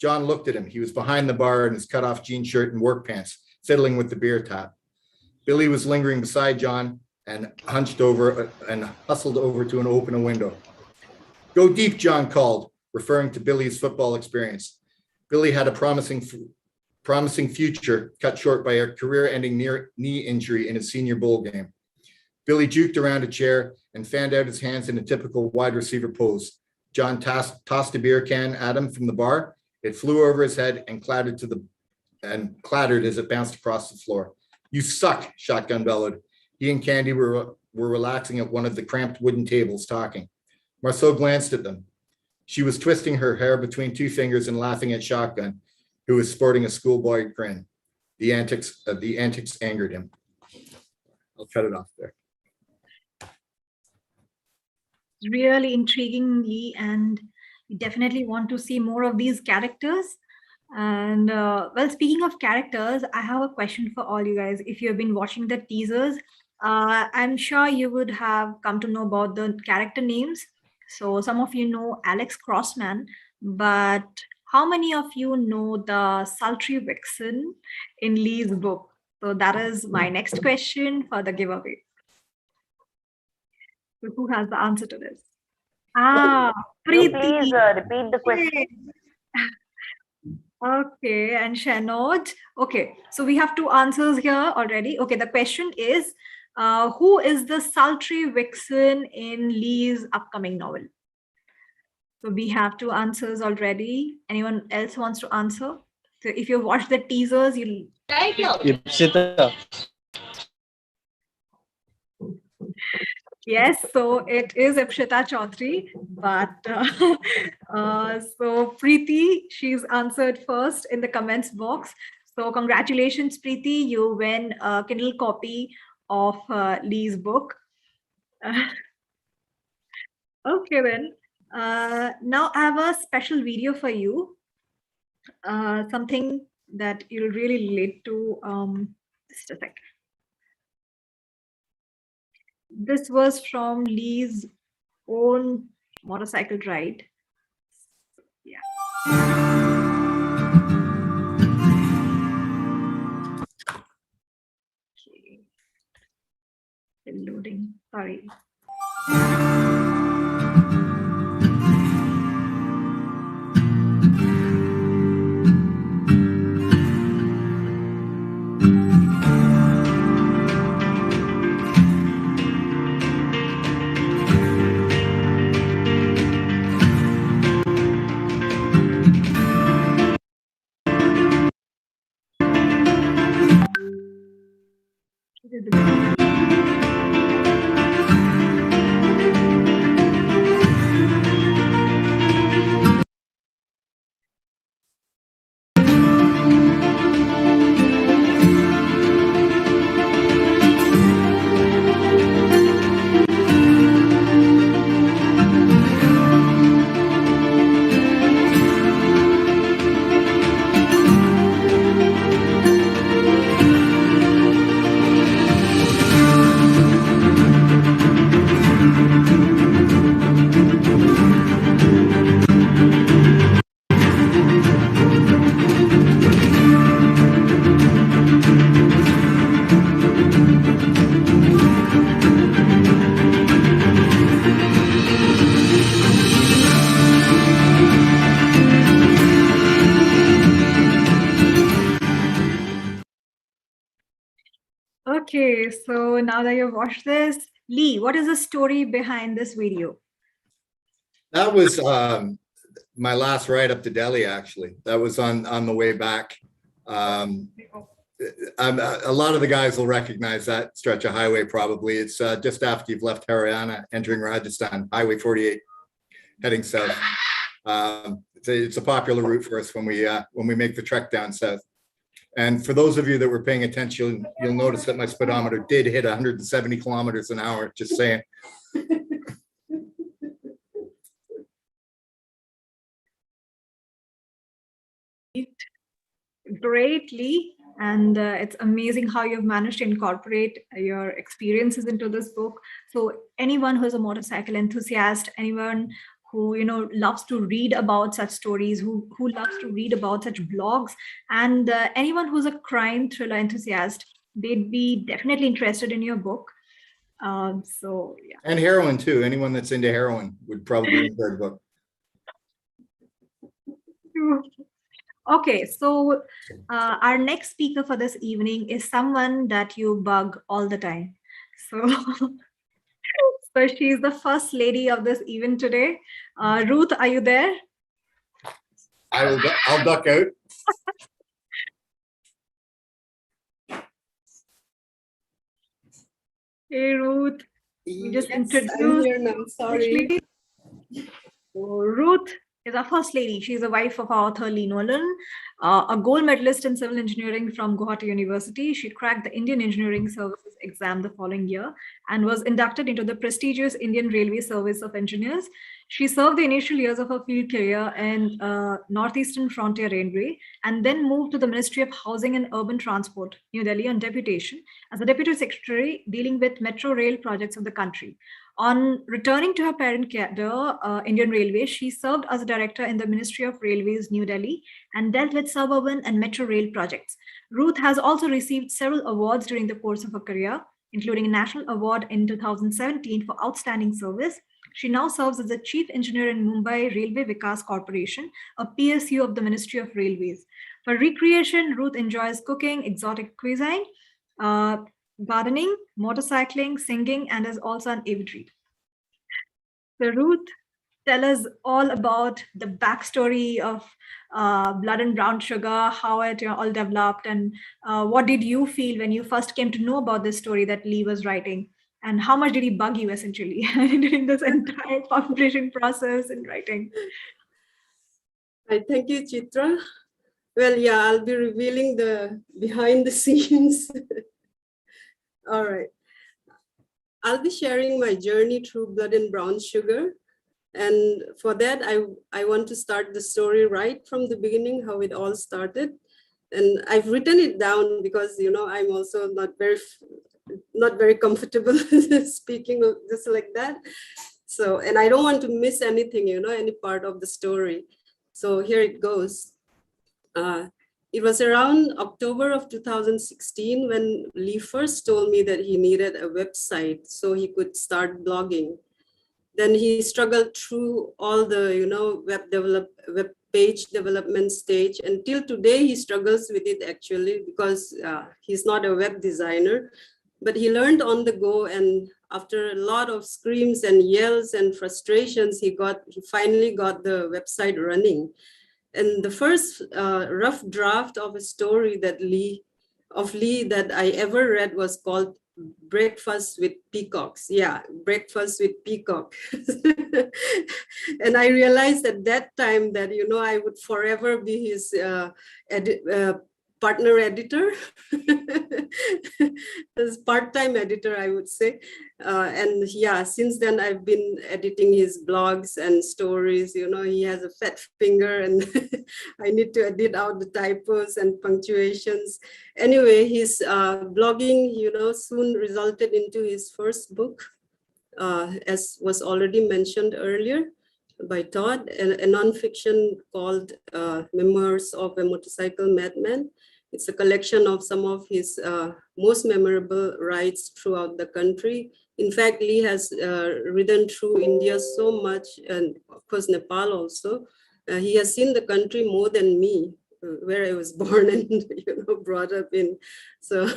John looked at him. He was behind the bar in his cut-off jean shirt and work pants, fiddling with the beer tap. Billy was lingering beside John and hunched over and hustled over to open a window. Go deep, John called, referring to Billy's football experience. Billy had a promising future cut short by a career-ending knee injury in his senior bowl game. Billy juked around a chair and fanned out his hands in a typical wide receiver pose. John tossed a beer can at him from the bar. It flew over his head and clattered as it bounced across the floor. You suck, Shotgun bellowed. He and Candy were relaxing at one of the cramped wooden tables talking. Marceau glanced at them. She was twisting her hair between two fingers and laughing at Shotgun, who was sporting a schoolboy grin. The antics angered him. I'll cut it off there. Really intriguingly, and we definitely want to see more of these characters. And well, speaking of characters, I have a question for all you guys. If you've been watching the teasers, I'm sure you would have come to know about the character names. So some of you know Alex Crossman, but how many of you know the sultry vixen in Lee's book? So that is my next question for the giveaway. So who has the answer to this? Please Preeti. repeat the question. Okay, and Shanod. Okay, so we have two answers here already. Okay, the question is, who is the sultry vixen in Lee's upcoming novel? So we have two answers already. Anyone else wants to answer? So if you watch the teasers, you'll... Ipsita. Yes, so it is Ipshita Chaudhary, but so Preeti, she's answered first in the comments box. So congratulations, Preeti, you win a Kindle copy of Lee's book. Okay then, now I have a special video for you, something that you'll really relate to. Just a sec. This was from Lee's own motorcycle ride. Yeah. Okay. Still loading. Sorry. Okay, so now that you've watched this, Lee, what is the story behind this video? That was my last ride up to Delhi, actually. That was on the way back. A lot of the guys will recognize that stretch of highway probably. It's just after you've left Haryana, entering Rajasthan, Highway 48, heading south. It's a popular route for us when we make the trek down south. And for those of you that were paying attention, you'll notice that my speedometer did hit 170 kilometers an hour, just saying. Greatly, and it's amazing how you've managed to incorporate your experiences into this book. So anyone who's a motorcycle enthusiast, anyone who loves to read about such stories, who loves to read about such blogs, and anyone who's a crime thriller enthusiast, they'd be definitely interested in your book. So yeah. And heroin too. Anyone that's into heroin would probably enjoy the book. Okay, so our next speaker for this evening is someone that you bug all the time. So, so she's the first lady of this event today. Ruth, are you there? I'll duck out. Hey, Ruth. We just I'm introduced. here now. Sorry. So Ruth is our first lady. She's the wife of our author Lee Nolan, a gold medalist in civil engineering from Guwahati University. She cracked the Indian Engineering Services exam the following year and was inducted into the prestigious Indian Railway Service of Engineers. She served the initial years of her field career in Northeastern Frontier Railway and then moved to the Ministry of Housing and Urban Transport, New Delhi, on deputation as a deputy secretary dealing with metro rail projects of the country. On returning to her parent cadre, Indian Railways, she served as a director in the Ministry of Railways, New Delhi, and dealt with suburban and metro rail projects. Ruth has also received several awards during the course of her career, including a national award in 2017 for outstanding service. She now serves as the chief engineer in Mumbai Railway Vikas Corporation, a PSU of the Ministry of Railways. For recreation, Ruth enjoys cooking, exotic cuisine, gardening, motorcycling, singing, and is also an avid reader. So Ruth, tell us all about the backstory of Blood and Brown Sugar, how it all developed, and what did you feel when you first came to know about this story that Lee was writing, and how much did he bug you essentially during this entire publishing process and writing? Thank you, Chitra. Well, yeah, I'll be revealing the behind the scenes. All right. I'll be sharing my journey through Blood and Brown Sugar. And for that, I want to start the story right from the beginning, how it all started. And I've written it down because, I'm also not very comfortable speaking just like that. So, and I don't want to miss anything, any part of the story. So here it goes. It was around October of 2016 when Lee first told me that he needed a website so he could start blogging. Then he struggled through all the, web page development stage. Until today, he struggles with it actually because he's not a web designer, but he learned on the go. And after a lot of screams and yells and frustrations, he finally got the website running. And the first rough draft of a story that Lee that I ever read was called Breakfast with Peacocks. Yeah, Breakfast with Peacock. And I realized at that time that, I would forever be his partner editor, his part-time editor, I would say. And yeah, since then I've been editing his blogs and stories. He has a fat finger and I need to edit out the typos and punctuations. Anyway, his blogging, soon resulted into his first book, as was already mentioned earlier by Todd, a nonfiction called Memoirs of a Motorcycle Madman. It's a collection of some of his most memorable rides throughout the country. In fact, Lee has ridden through India so much, and of course Nepal also. He has seen the country more than me, where I was born and brought up in. So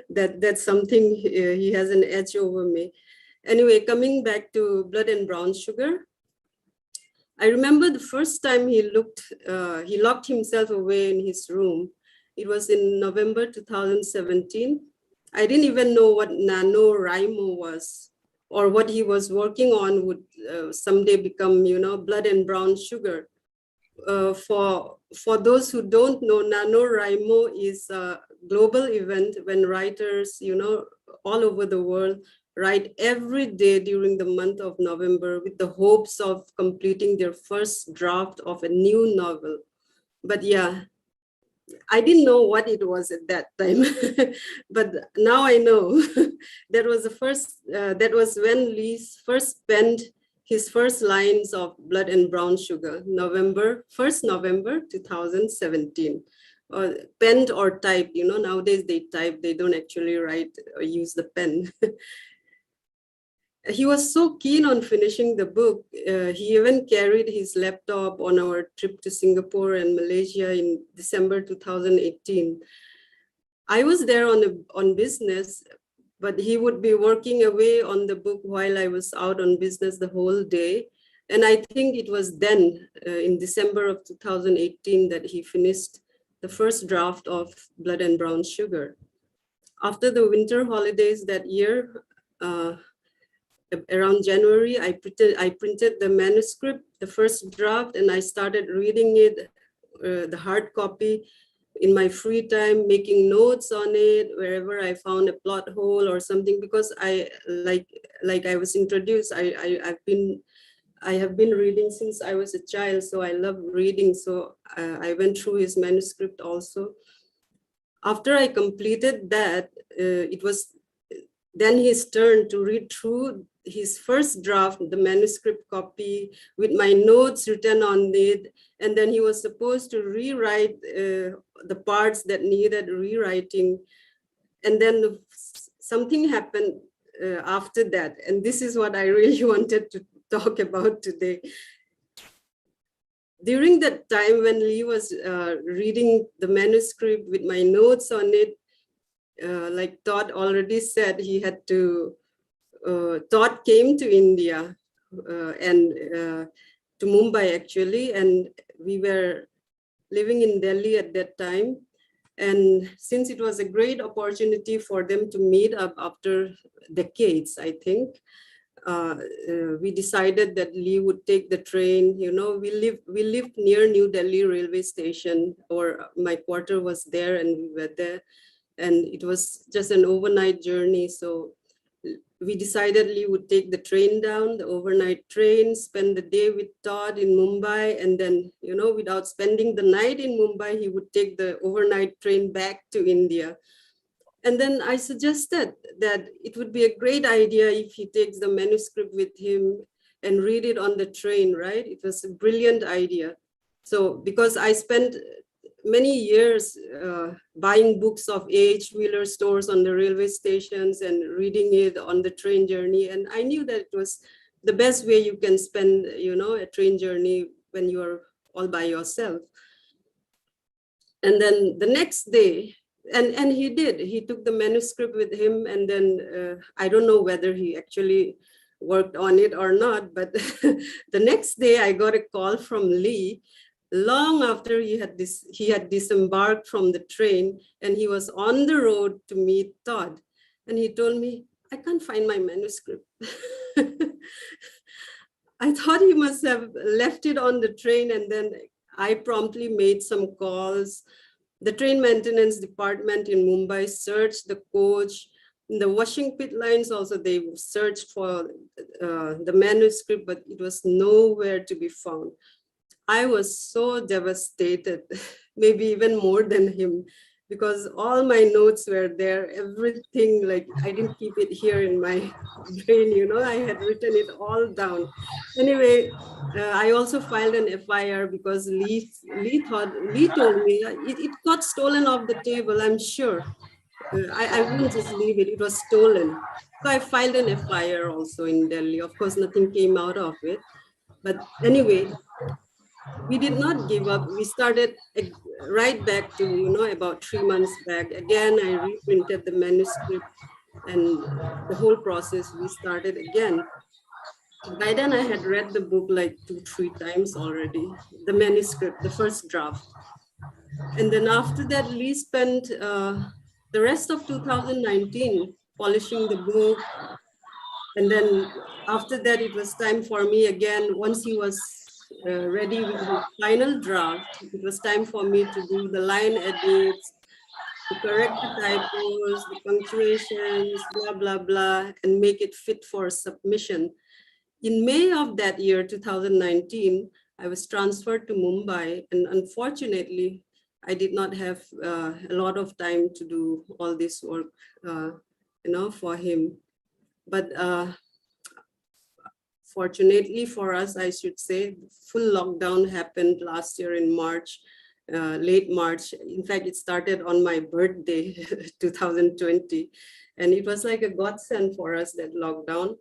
that's something, he has an edge over me. Anyway, coming back to Blood and Brown Sugar, I remember the first time he locked himself away in his room. It was in November 2017. I didn't even know what NaNoWriMo was, or what he was working on would someday become, Blood and Brown Sugar. For those who don't know, NaNoWriMo is a global event when writers, all over the world write every day during the month of November with the hopes of completing their first draft of a new novel. But yeah, I didn't know what it was at that time, but now I know. That was when Lee first penned his first lines of Blood and Brown Sugar, November 2017. penned or typed. You know, nowadays they type, they don't actually write or use the pen. He was so keen on finishing the book. He even carried his laptop on our trip to Singapore and Malaysia in December 2018. I was there on business, but he would be working away on the book while I was out on business the whole day. And I think it was then, in December of 2018, that he finished the first draft of Blood and Brown Sugar. After the winter holidays that year, around January, I printed the manuscript, the first draft, and I started reading it, the hard copy, in my free time, making notes on it wherever I found a plot hole or something. Because I like I was introduced, I have been reading since I was a child, so I love reading. So I went through his manuscript also. After I completed that, it was then his turn to read through his first draft, the manuscript copy, with my notes written on it. And then he was supposed to rewrite the parts that needed rewriting. And then something happened after that. And this is what I really wanted to talk about today. During that time when Lee was reading the manuscript with my notes on it, like Todd already said, he had to, Todd came to India and to Mumbai actually, and we were living in Delhi at that time. And since it was a great opportunity for them to meet up after decades, I think, we decided that Lee would take the train. You know, we lived near New Delhi railway station, or my quarter was there, and we were there. And it was just an overnight journey. So we decided Lee would take the train down, the overnight train, spend the day with Todd in Mumbai. And then, you know, without spending the night in Mumbai, he would take the overnight train back to India. And then I suggested that it would be a great idea if he takes the manuscript with him and read it on the train, right? It was a brilliant idea. So because I spent many years buying books of A.H. Wheeler stores on the railway stations and reading it on the train journey. And I knew that it was the best way you can spend, you know, a train journey when you are all by yourself. And then the next day, and he did, he took the manuscript with him. And then I don't know whether he actually worked on it or not, but the next day I got a call from Lee, long after he had disembarked from the train, and he was on the road to meet Todd. And he told me, I can't find my manuscript. I thought he must have left it on the train. And then I promptly made some calls. The train maintenance department in Mumbai searched the coach. The washing pit lines also, they searched for the manuscript, but it was nowhere to be found. I was so devastated, maybe even more than him, because all my notes were there, everything, like I didn't keep it here in my brain, you know, I had written it all down. Anyway, I also filed an FIR because Lee told me it got stolen off the table, I'm sure. I wouldn't just leave it, it was stolen. So I filed an FIR also in Delhi. Of course, nothing came out of it. But anyway, we did not give up. We started right back to, you know, about 3 months back. Again, I reprinted the manuscript and the whole process, we started again. By then I had read the book like 2-3 times already, the manuscript, the first draft. And then after that, Lee spent the rest of 2019 polishing the book. And then after that, it was time for me again, once he was ready with his final draft, it was time for me to do the line edits, to correct the typos, the punctuations, blah, blah, blah, and make it fit for submission. In May of that year, 2019, I was transferred to Mumbai, and unfortunately, I did not have a lot of time to do all this work, you know, for him. But fortunately for us, I should say, full lockdown happened last year in March. late March. In fact, it started on my birthday, 2020. And it was like a godsend for us, that lockdown.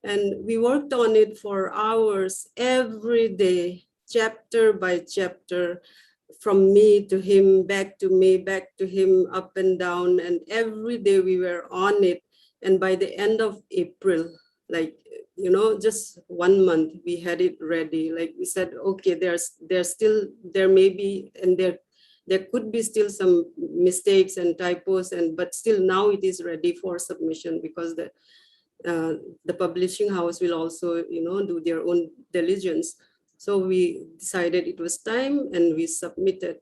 And we worked on it for hours every day, chapter by chapter, from me to him, back to me, back to him, up and down. And every day we were on it. And by the end of April, like, you know, just 1 month, we had it ready. Like we said, okay, there may be, and there could be still some mistakes and typos, but still now it is ready for submission, because the publishing house will also, you know, do their own diligence. So we decided it was time, and we submitted.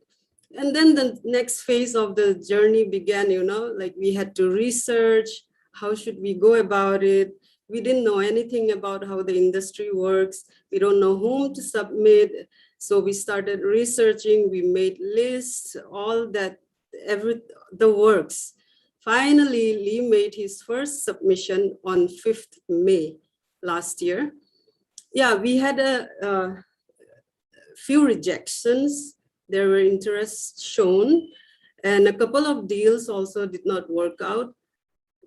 And then the next phase of the journey began, you know, like we had to research, how should we go about it? We didn't know anything about how the industry works. We don't know whom to submit. So we started researching, we made lists, all that, the works. Finally, Lee made his first submission on 5th May last year. Yeah, we had a few rejections. There were interests shown, and a couple of deals also did not work out.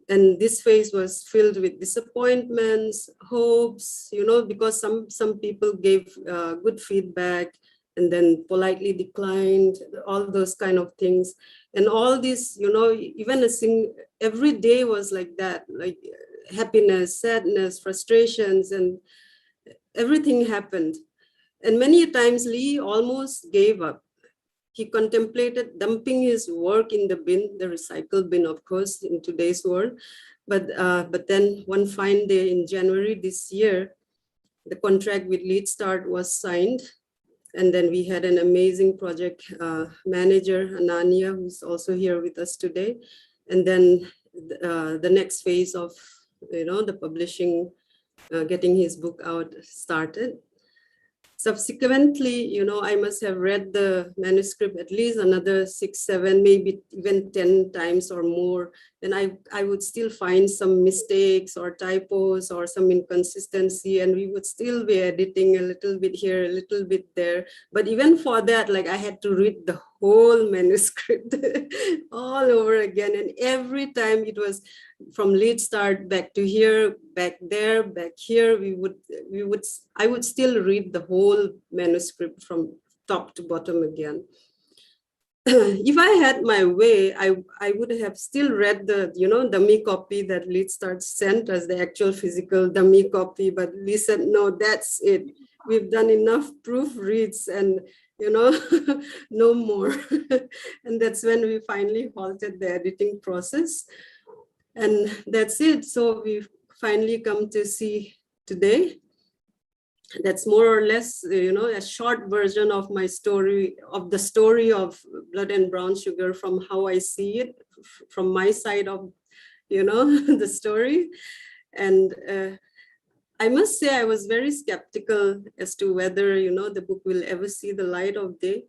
And this phase was filled with disappointments, hopes, you know, because some people gave good feedback and then politely declined, all those kind of things. And all this, you know, even every day was like that, like happiness, sadness, frustrations, and everything happened. And many times Lee almost gave up. He contemplated dumping his work in the bin, the recycle bin, of course, in today's world. But then one fine day in January this year, the contract with Lead Start was signed. And then we had an amazing project manager, Ananya, who's also here with us today. And then the next phase of, you know, the publishing, getting his book out started. Subsequently, you know, I must have read the manuscript at least another 6, 7, maybe even 10 times or more. And I would still find some mistakes or typos or some inconsistency, and we would still be editing a little bit here, a little bit there. But even for that, like I had to read the whole manuscript all over again. And every time it was from Lead Start back to here, back there, back here, I would still read the whole manuscript from top to bottom again. If I had my way, I would have still read the, you know, dummy copy that Lead Start sent us, the actual physical dummy copy, but Lee said, no, that's it. We've done enough proofreads and, you know, no more. And that's when we finally halted the editing process. And that's it. So we've finally come to see today. That's more or less, you know, a short version of my story, of the story of Blood and Brown Sugar, from how I see it, from my side of, you know, the story. And I must say I was very skeptical as to whether, you know, the book will ever see the light of day.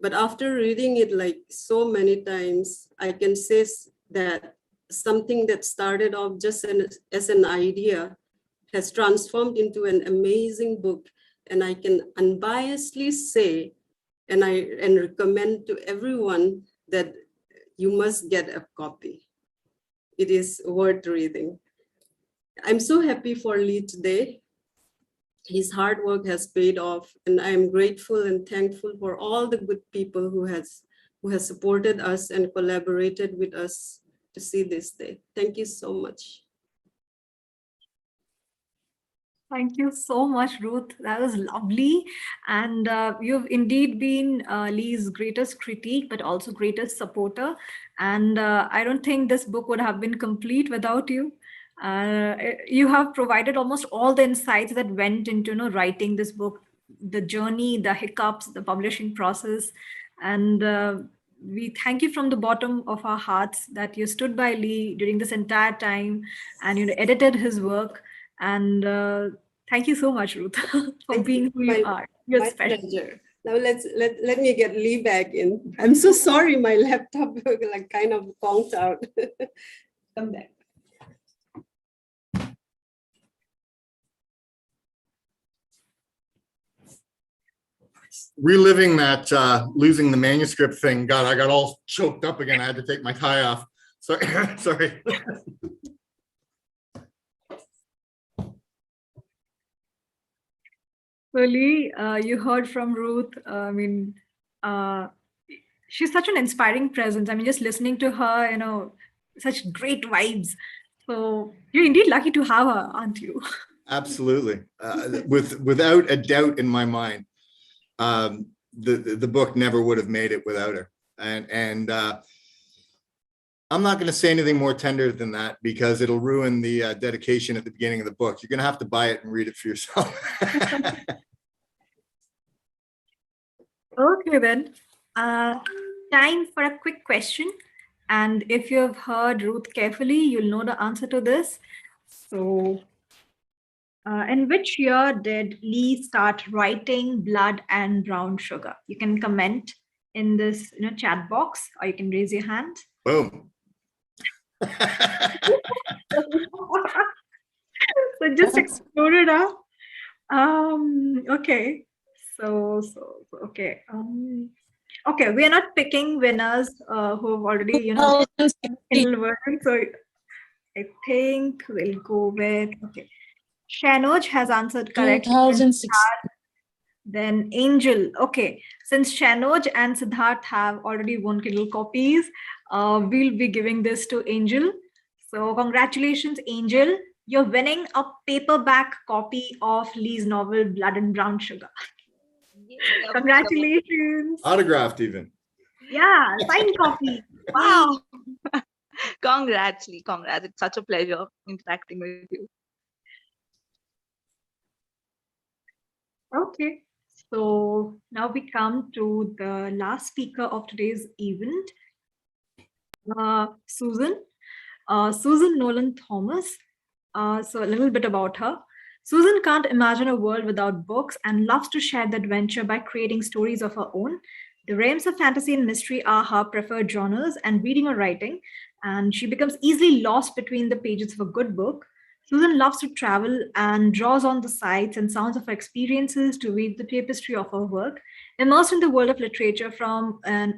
But after reading it like so many times, I can say that something that started off just as an idea has transformed into an amazing book. And I can unbiasedly say, and recommend to everyone that you must get a copy. It is worth reading. I'm so happy for Lee today. His hard work has paid off, and I am grateful and thankful for all the good people who has supported us and collaborated with us to see this day. Thank you so much. Thank you so much, Ruth. That was lovely. And you've indeed been Lee's greatest critique, but also greatest supporter. And I don't think this book would have been complete without you. You have provided almost all the insights that went into, you know, writing this book, the journey, the hiccups, the publishing process. And we thank you from the bottom of our hearts that you stood by Lee during this entire time and, you know, edited his work. And thank you so much, Ruth, for being who you are. You're my special. pleasure. Now let me get Lee back in. I'm so sorry, my laptop like kind of conked out. Come back. reliving that losing the manuscript thing. God, I got all choked up again. I had to take my tie off. Sorry, sorry. So Lee, you heard from Ruth. Uh, she's such an inspiring presence. I mean, just listening to her, such great vibes. So you're indeed lucky to have her, aren't you? Absolutely, without a doubt in my mind. The book never would have made it without her. And I'm not going to say anything more tender than that because it'll ruin the dedication at the beginning of the book. You're going to have to buy it and read it for yourself. Okay, then. Time for a quick question. And if you have heard Ruth carefully, you'll know the answer to this. So, in which year did Lee start writing Blood and Brown Sugar? You can comment in this chat box, or you can raise your hand. Boom. So just exploded up. Okay. So okay. Okay, we are not picking winners who have already, Kindle version. So I think we'll go with, okay. Shanoj has answered correctly. 2006. Then Angel. Okay, since Shanoj and Siddharth have already won Kindle copies, we'll be giving this to Angel. So congratulations, Angel. You're winning a paperback copy of Lee's novel, Blood and Brown Sugar. Congratulations. Autographed even. Yeah, signed copy. Wow. Congrats, Lee. Congrats. It's such a pleasure interacting with you. Okay. So now we come to the last speaker of today's event, Susan. Susan Nolan Thomas. So a little bit about her. Susan can't imagine a world without books and loves to share the adventure by creating stories of her own. The realms of fantasy and mystery are her preferred genres, and reading or writing, and she becomes easily lost between the pages of a good book. Susan loves to travel and draws on the sights and sounds of her experiences to weave the tapestry of her work. Immersed in the world of literature from a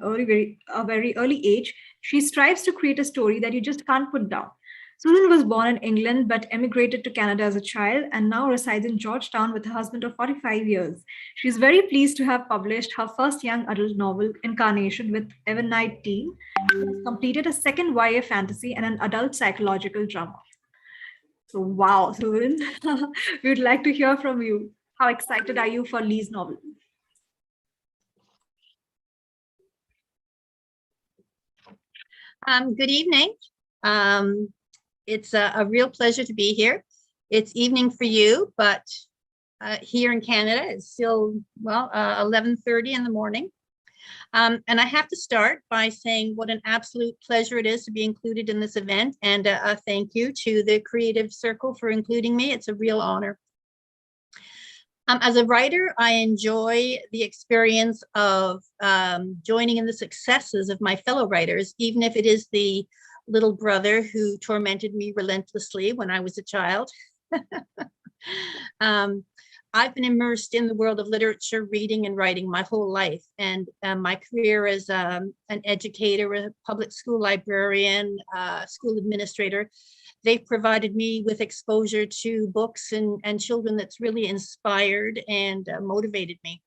very early age, she strives to create a story that you just can't put down. Susan was born in England but emigrated to Canada as a child and now resides in Georgetown with a husband of 45 years. She is very pleased to have published her first young adult novel, Incarnation, with Evernight Teen. She has completed a second YA fantasy and an adult psychological drama. So, wow, Susan, we would like to hear from you. How excited are you for Lee's novel? Good evening. It's a real pleasure to be here. It's evening for you, but here in Canada, it's still, 11:30 in the morning. And I have to start by saying what an absolute pleasure it is to be included in this event, and a thank you to the Creative Circle for including me. It's a real honor. As a writer, I enjoy the experience of joining in the successes of my fellow writers, even if it is the little brother who tormented me relentlessly when I was a child. I've been immersed in the world of literature, reading and writing my whole life. And my career as an educator, a public school librarian, school administrator, they've provided me with exposure to books and children that's really inspired and motivated me.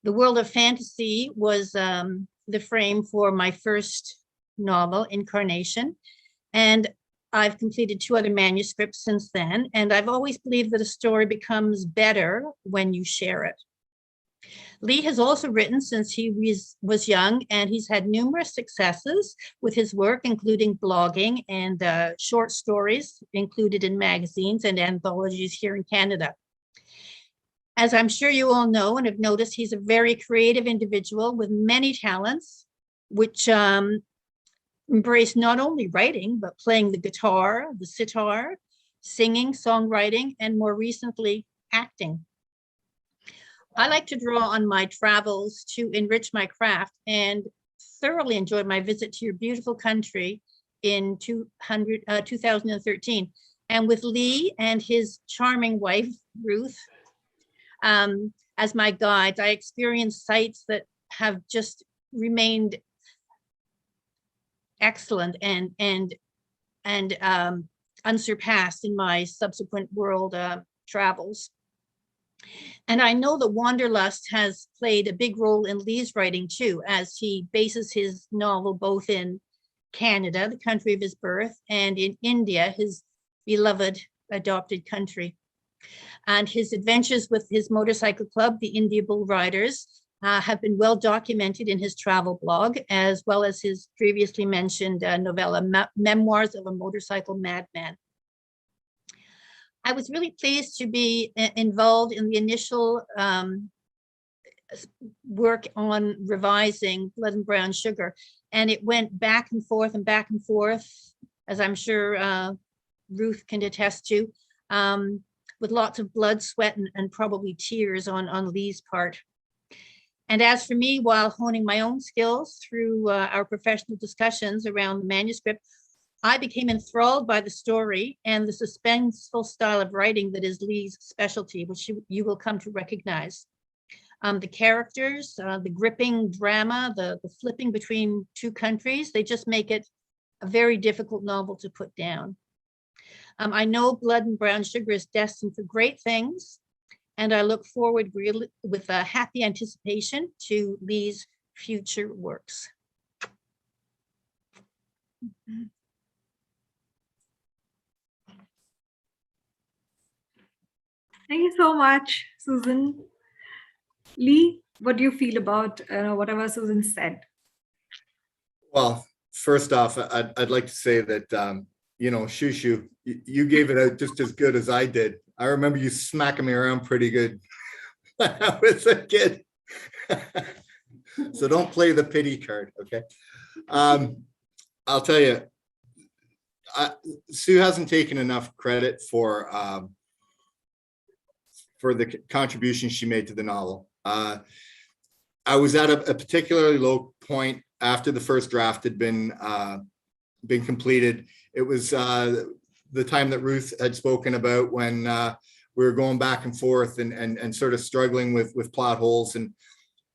The world of fantasy was the frame for my first novel, Incarnation, and I've completed 2 other manuscripts since then, and I've always believed that a story becomes better when you share it. Lee has also written since he was young, and he's had numerous successes with his work, including blogging and short stories included in magazines and anthologies here in Canada. As I'm sure you all know and have noticed, he's a very creative individual with many talents, which embrace not only writing, but playing the guitar, the sitar, singing, songwriting, and more recently, acting. I like to draw on my travels to enrich my craft and thoroughly enjoyed my visit to your beautiful country in 2013. And with Lee and his charming wife, Ruth, as my guides. I experienced sites that have just remained excellent and unsurpassed in my subsequent world travels. And I know that Wanderlust has played a big role in Lee's writing too, as he bases his novel both in Canada, the country of his birth, and in India, his beloved adopted country. And his adventures with his motorcycle club, the India Bull Riders, have been well documented in his travel blog, as well as his previously mentioned novella, Memoirs of a Motorcycle Madman. I was really pleased to be involved in the initial work on revising Blood and Brown Sugar, and it went back and forth, as I'm sure Ruth can attest to, with lots of blood, sweat, and probably tears on Lee's part. And as for me, while honing my own skills through our professional discussions around the manuscript, I became enthralled by the story and the suspenseful style of writing that is Lee's specialty, which you will come to recognize. The characters, the gripping drama, the flipping between two countries, they just make it a very difficult novel to put down. I know Blood and Brown Sugar is destined for great things, and I look forward really with a happy anticipation to Lee's future works. Thank you so much, Susan. Lee, what do you feel about whatever Susan said? Well, first off, I'd like to say that, you know, Shushu, you gave it out just as good as I did. I remember you smacking me around pretty good when I was a kid. So don't play the pity card, okay? I'll tell you, Sue hasn't taken enough credit for the contribution she made to the novel. I was at a particularly low point after the first draft had been completed. It was the time that Ruth had spoken about when we were going back and forth and sort of struggling with plot holes.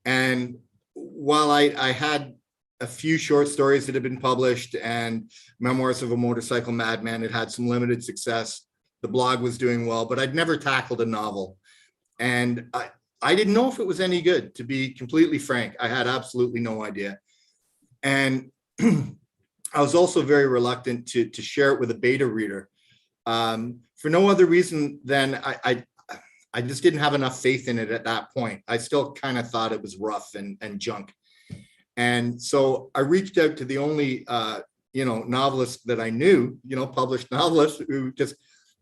And while I had a few short stories that had been published and Memoirs of a Motorcycle Madman had had some limited success, the blog was doing well, but I'd never tackled a novel. And I didn't know if it was any good, to be completely frank. I had absolutely no idea. And I was also very reluctant to share it with a beta reader for no other reason than I just didn't have enough faith in it at that point. I still kind of thought it was rough and junk. And so I reached out to the only, you know, novelist that I knew, you know, published novelist, who just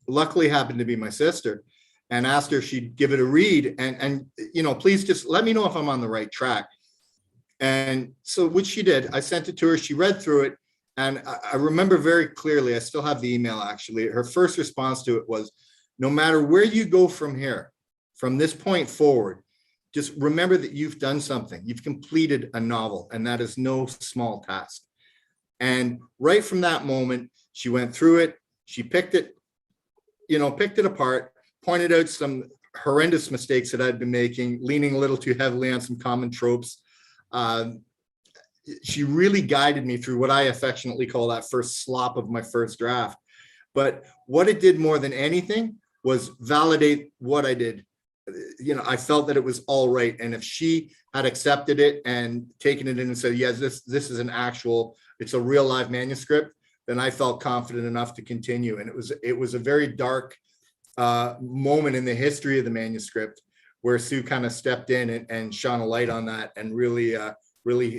luckily happened to be my sister, and asked her if she'd give it a read and you know, please just let me know if I'm on the right track. And so, which she did. I sent it to her. She read through it. And I remember very clearly, I still have the email actually. Her first response to it was, no matter where you go from here, from this point forward, just remember that you've done something. You've completed a novel, and that is no small task. And right from that moment, she went through it. She picked it, you know, picked it apart, pointed out some horrendous mistakes that I'd been making, leaning a little too heavily on some common tropes. She really guided me through what I affectionately call that first slop of my first draft. But what it did more than anything was validate what I did. You know, I felt that it was all right. And if she had accepted it and taken it in and said, yes, this is an actual, it's a real live manuscript, then I felt confident enough to continue. And it was a very dark moment in the history of the manuscript where Sue kind of stepped in and shone a light on that and really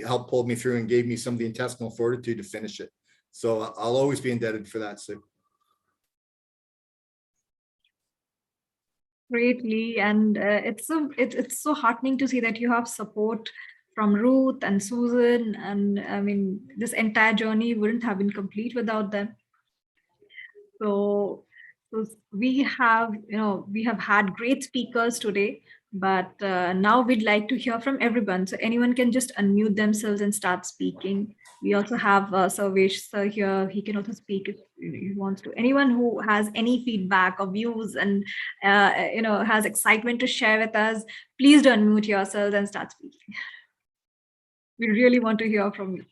helped pull me through and gave me some of the intestinal fortitude to finish it. So I'll always be indebted for that, Sue. Greatly, and it's so heartening to see that you have support from Ruth and Susan, and I mean, this entire journey wouldn't have been complete without them. So we have had great speakers today. But now we'd like to hear from everyone. So anyone can just unmute themselves and start speaking. We also have Sarvesh sir here. He can also speak if he wants to. Anyone who has any feedback or views and has excitement to share with us, please do unmute yourselves and start speaking. We really want to hear from you.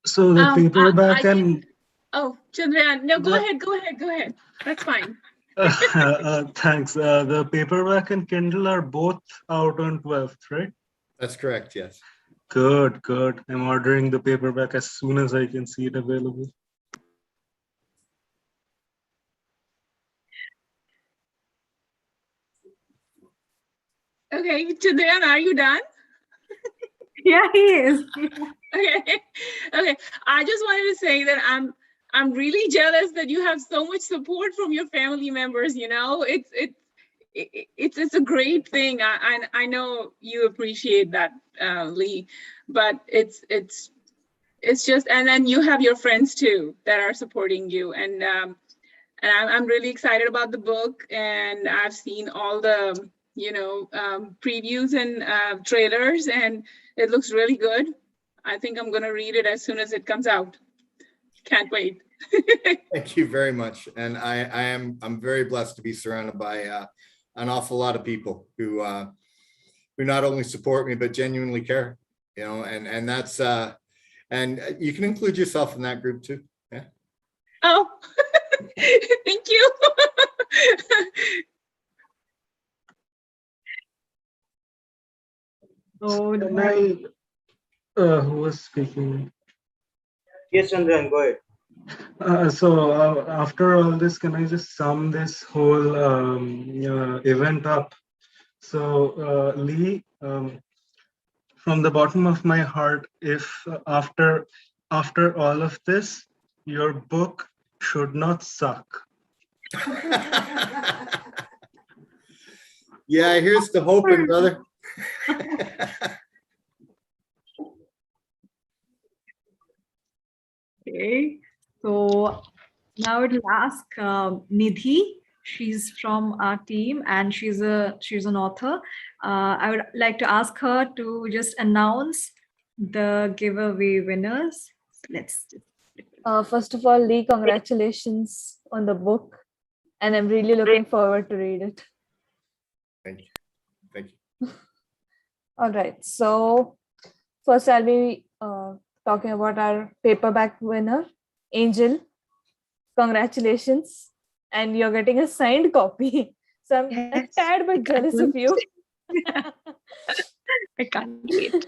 So the paperback Oh, Chandrayan, no, go ahead. That's fine. thanks. The paperback and Kindle are both out on 12th, right? That's correct, yes. Good. I'm ordering the paperback as soon as I can see it available. Okay, Chandrayan, are you done? Yeah, he is. Okay. I just wanted to say that I'm really jealous that you have so much support from your family members. It's a great thing. I know you appreciate that, Lee, but it's just, and then you have your friends too that are supporting you, and I'm really excited about the book, and I've seen all the previews and trailers, and it looks really good. I think I'm gonna read it as soon as it comes out. Can't wait. Thank you very much. And I'm very blessed to be surrounded by an awful lot of people who not only support me, but genuinely care, and that's, and you can include yourself in that group too. Yeah. Oh, thank you. Who was speaking? Yes, Chandran, go ahead. So after all this, can I just sum this whole event up? So Lee, from the bottom of my heart, if after all of this, your book should not suck. Yeah, here's the hoping, brother. Okay, so now it'll ask Nidhi. She's from our team and she's an author. I would like to ask her to just announce the giveaway winners. First of all, Lee, congratulations on the book, and I'm really looking forward to read it. Thank you. All right, so first I'll be talking about our paperback winner, Angel. Congratulations, and you're getting a signed copy. So I'm a tad bit jealous of you. I can't wait.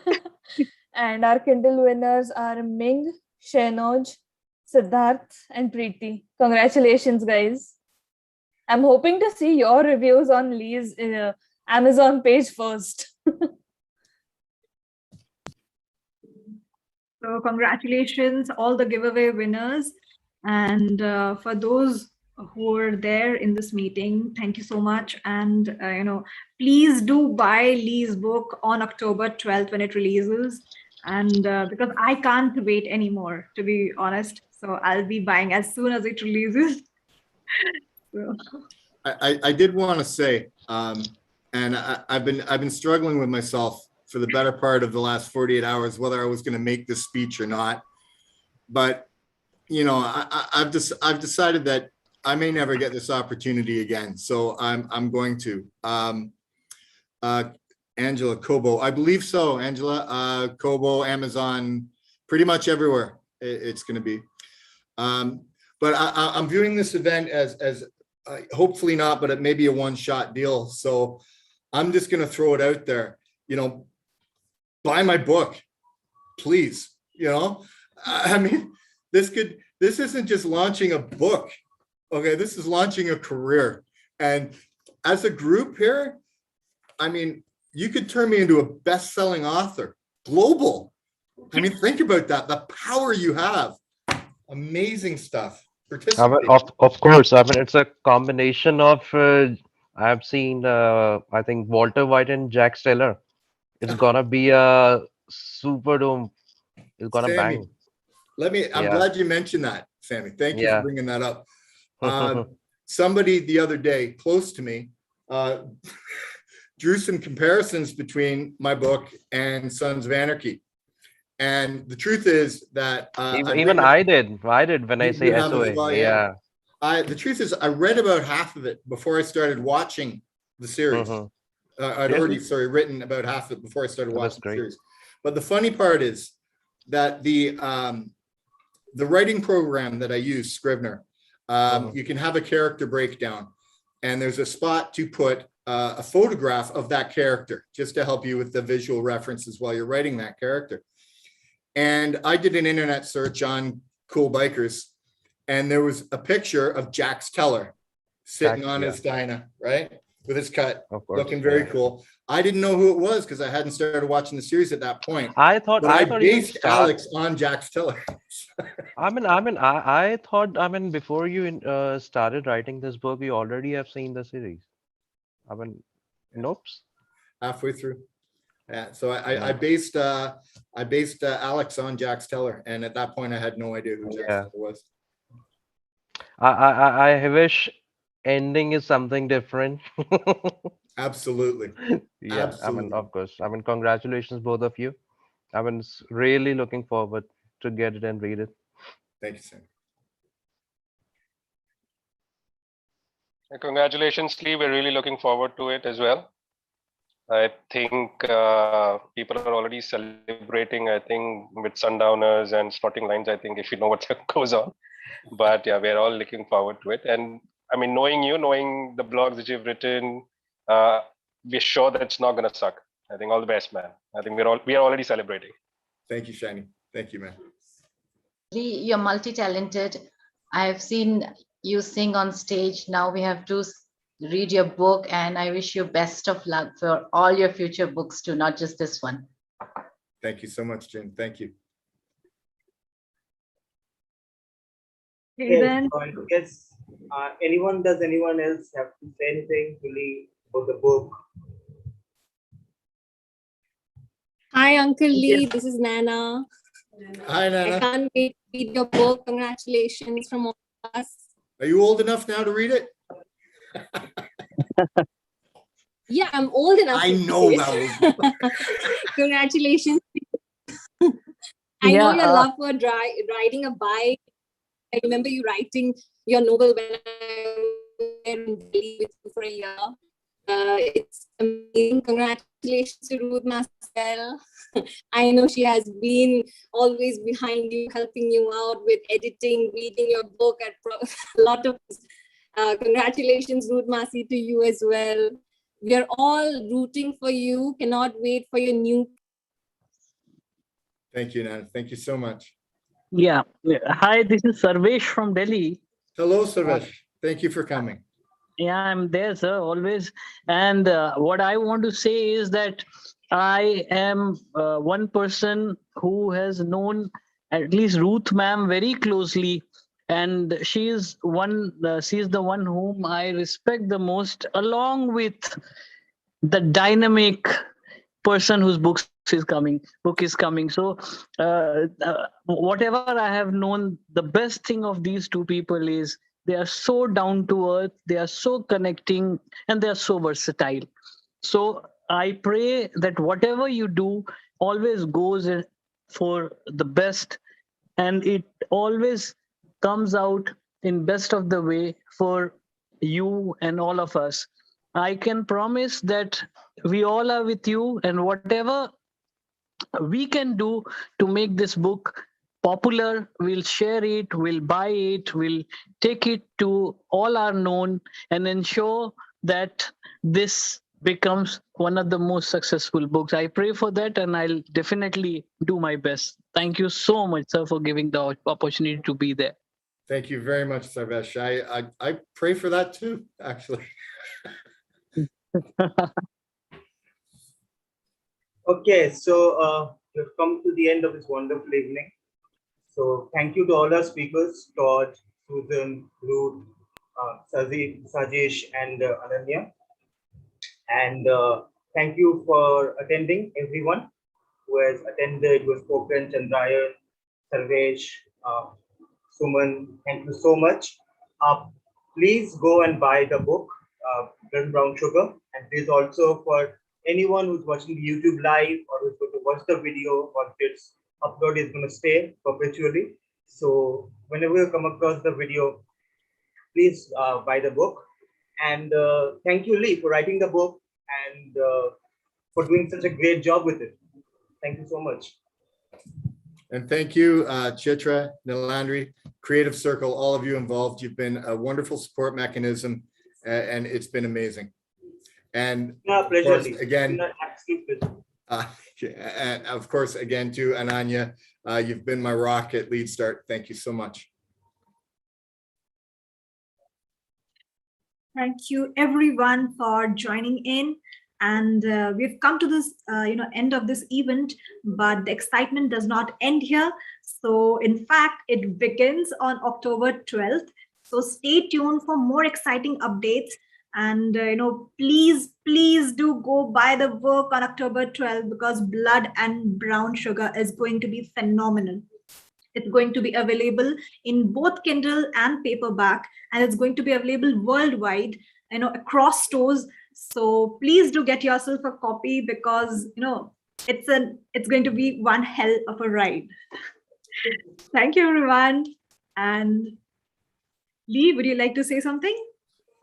And our Kindle winners are Ming, Shenoj, Siddharth, and Preeti. Congratulations, guys. I'm hoping to see your reviews on Lee's Amazon page first. So congratulations, all the giveaway winners. And for those who are there in this meeting, thank you so much. And, please do buy Lee's book on October 12th when it releases. And because I can't wait anymore, to be honest. So I'll be buying as soon as it releases. So. I did want to say, and I've been struggling with myself for the better part of the last 48 hours, whether I was going to make this speech or not. But, I've decided that I may never get this opportunity again. So I'm going to. Angela, Kobo, I believe so, Angela, Kobo, Amazon, pretty much everywhere it's going to be. But I'm viewing this event as hopefully not, but it may be a one-shot deal. So I'm just going to throw it out there, buy my book, please. I mean, this isn't just launching a book. Okay. This is launching a career. And as a group here, I mean, you could turn me into a best-selling author, global. I mean, think about that, the power you have. Amazing stuff. Of course, I mean, it's a combination of, I've seen, I think, Walter White and Jack Steller. It's gonna be a super dome. It's gonna Sammy, bang. I'm glad you mentioned that, Sammy. Thank you for bringing that up. somebody the other day close to me drew some comparisons between my book and Sons of Anarchy. And the truth is that Even I did when I you say have as SOA. well, Yeah. The truth is I read about half of it before I started watching the series. I'd Yeah. already written about half of it before I started That's watching the great. series. But the funny part is that the writing program that I use, Scrivener, you can have a character breakdown, and there's a spot to put a photograph of that character just to help you with the visual references while you're writing that character. And I did an internet search on cool bikers, and there was a picture of Jax Teller sitting on his Dyna, right? With his cut, looking very cool. I didn't know who it was because I hadn't started watching the series at that point. I thought But I even based Alex on Jax Teller. I thought, before you started writing this book, you already have seen the series. Nope. Halfway through. Yeah, so I based Alex on Jax Teller, and at that point I had no idea who Jax Teller was. I wish ending is something different. Absolutely. Yeah, Absolutely. of course. Congratulations, both of you. Really looking forward to get it and read it. Thank you, Sam. Congratulations, Lee. We're really looking forward to it as well. I think people are already celebrating, I think, with sundowners and snorting lines, I think, if you know what goes on. But yeah, we're all looking forward to it. And I mean, knowing you, knowing the blogs that you've written, we're sure that it's not going to suck. I think all the best, man. I think we are already celebrating. Thank you, Shani. Thank you, man. Lee, you're multi-talented. I've seen you sing on stage. Now we have to read your book, and I wish you best of luck for all your future books too, not just this one. Thank you so much, Jim. Thank you. Yes, so I guess does anyone else have to say anything really about the book? Hi, Uncle Lee. This is Nana. Hi, Nana. I can't wait to read your book. Congratulations from all of us. Are you old enough now to read it? Yeah, I'm old enough. I know that. Congratulations. I know your love for riding a bike. I remember you writing your novel when I was in Delhi with you for a year. It's amazing. Congratulations to Ruth Marcel. I know she has been always behind you, helping you out with editing, reading your book at a lot of. Congratulations, Ruth Masi, to you as well. We are all rooting for you. Cannot wait for your new. Thank you, Nana. Thank you so much. Yeah. Hi, this is Sarvesh from Delhi. Hello, Sarvesh. Thank you for coming. Yeah, I'm there, sir, always. And what I want to say is that I am one person who has known at least Ruth ma'am very closely. And she is the one whom I respect the most, along with the dynamic person whose book is coming. So whatever I have known, the best thing of these two people is they are so down to earth, they are so connecting, and they are so versatile. So I pray that whatever you do always goes for the best, and it always comes out in best of the way for you and all of us. I can promise that we all are with you, and whatever we can do to make this book popular, we'll share it, we'll buy it, we'll take it to all our known and ensure that this becomes one of the most successful books. I pray for that, and I'll definitely do my best. Thank you so much, sir, for giving the opportunity to be there. Thank you very much, Sarvesh. I pray for that too, actually. Okay, so we've come to the end of this wonderful evening. So thank you to all our speakers, Todd, Susan, Ruth, Sajesh, and Ananya. And thank you for attending, everyone who has attended, who has spoken, Chandrayan, Sarvesh, Suman, thank you so much. please go and buy the book, Blood and Brown Sugar. And please also, for anyone who's watching the YouTube live or who's going to watch the video, once it's upload is going to stay perpetually. So whenever you come across the video, please buy the book. And thank you, Lee, for writing the book and for doing such a great job with it. Thank you so much. And thank you, Chitra, Nilandri, Creative Circle, all of you involved. You've been a wonderful support mechanism, and it's been amazing. And of pleasure, course, Lee. again, Absolute pleasure. and of course, again, to Ananya, you've been my rock at Lead Start. Thank you so much. Thank you everyone for joining in. And we've come to this end of this event, but the excitement does not end here. So in fact, it begins on October 12th. So stay tuned for more exciting updates. And please do go buy the book on October 12th, because Blood and Brown Sugar is going to be phenomenal. It's going to be available in both Kindle and paperback, and it's going to be available worldwide, across stores. So please do get yourself a copy, because it's going to be one hell of a ride. Thank you, everyone. And Lee, would you like to say something?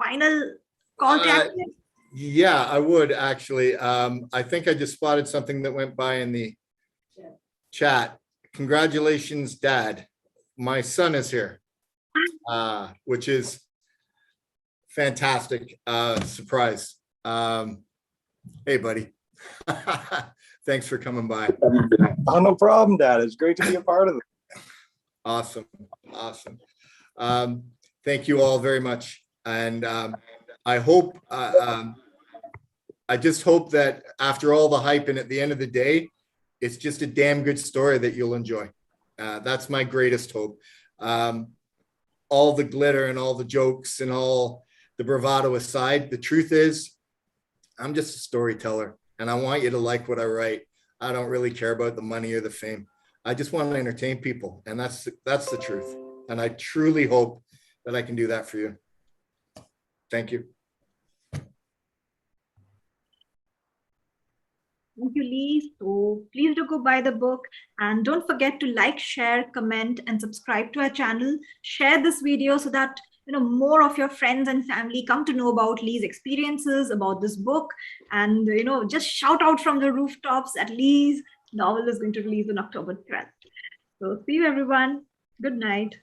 Final call to action? Yeah, I would actually. I think I just spotted something that went by in the chat. Congratulations, Dad. My son is here, which is fantastic. Surprise. Hey, buddy. Thanks for coming by. Oh, no problem, Dad. It's great to be a part of it. Awesome. Thank you all very much. And I hope, I just hope that after all the hype and at the end of the day, it's just a damn good story that you'll enjoy. That's my greatest hope. All the glitter and all the jokes and all the bravado aside, the truth is, I'm just a storyteller, and I want you to like what I write. I don't really care about the money or the fame. I just want to entertain people, and that's the truth. And I truly hope that I can do that for you. Thank you. Thank you, Lee. So please do go buy the book, and don't forget to like, share, comment, and subscribe to our channel. Share this video so that more of your friends and family come to know about Lee's experiences, about this book, and just shout out from the rooftops that Lee's novel is going to release on October 12th. So see you, everyone. Good night.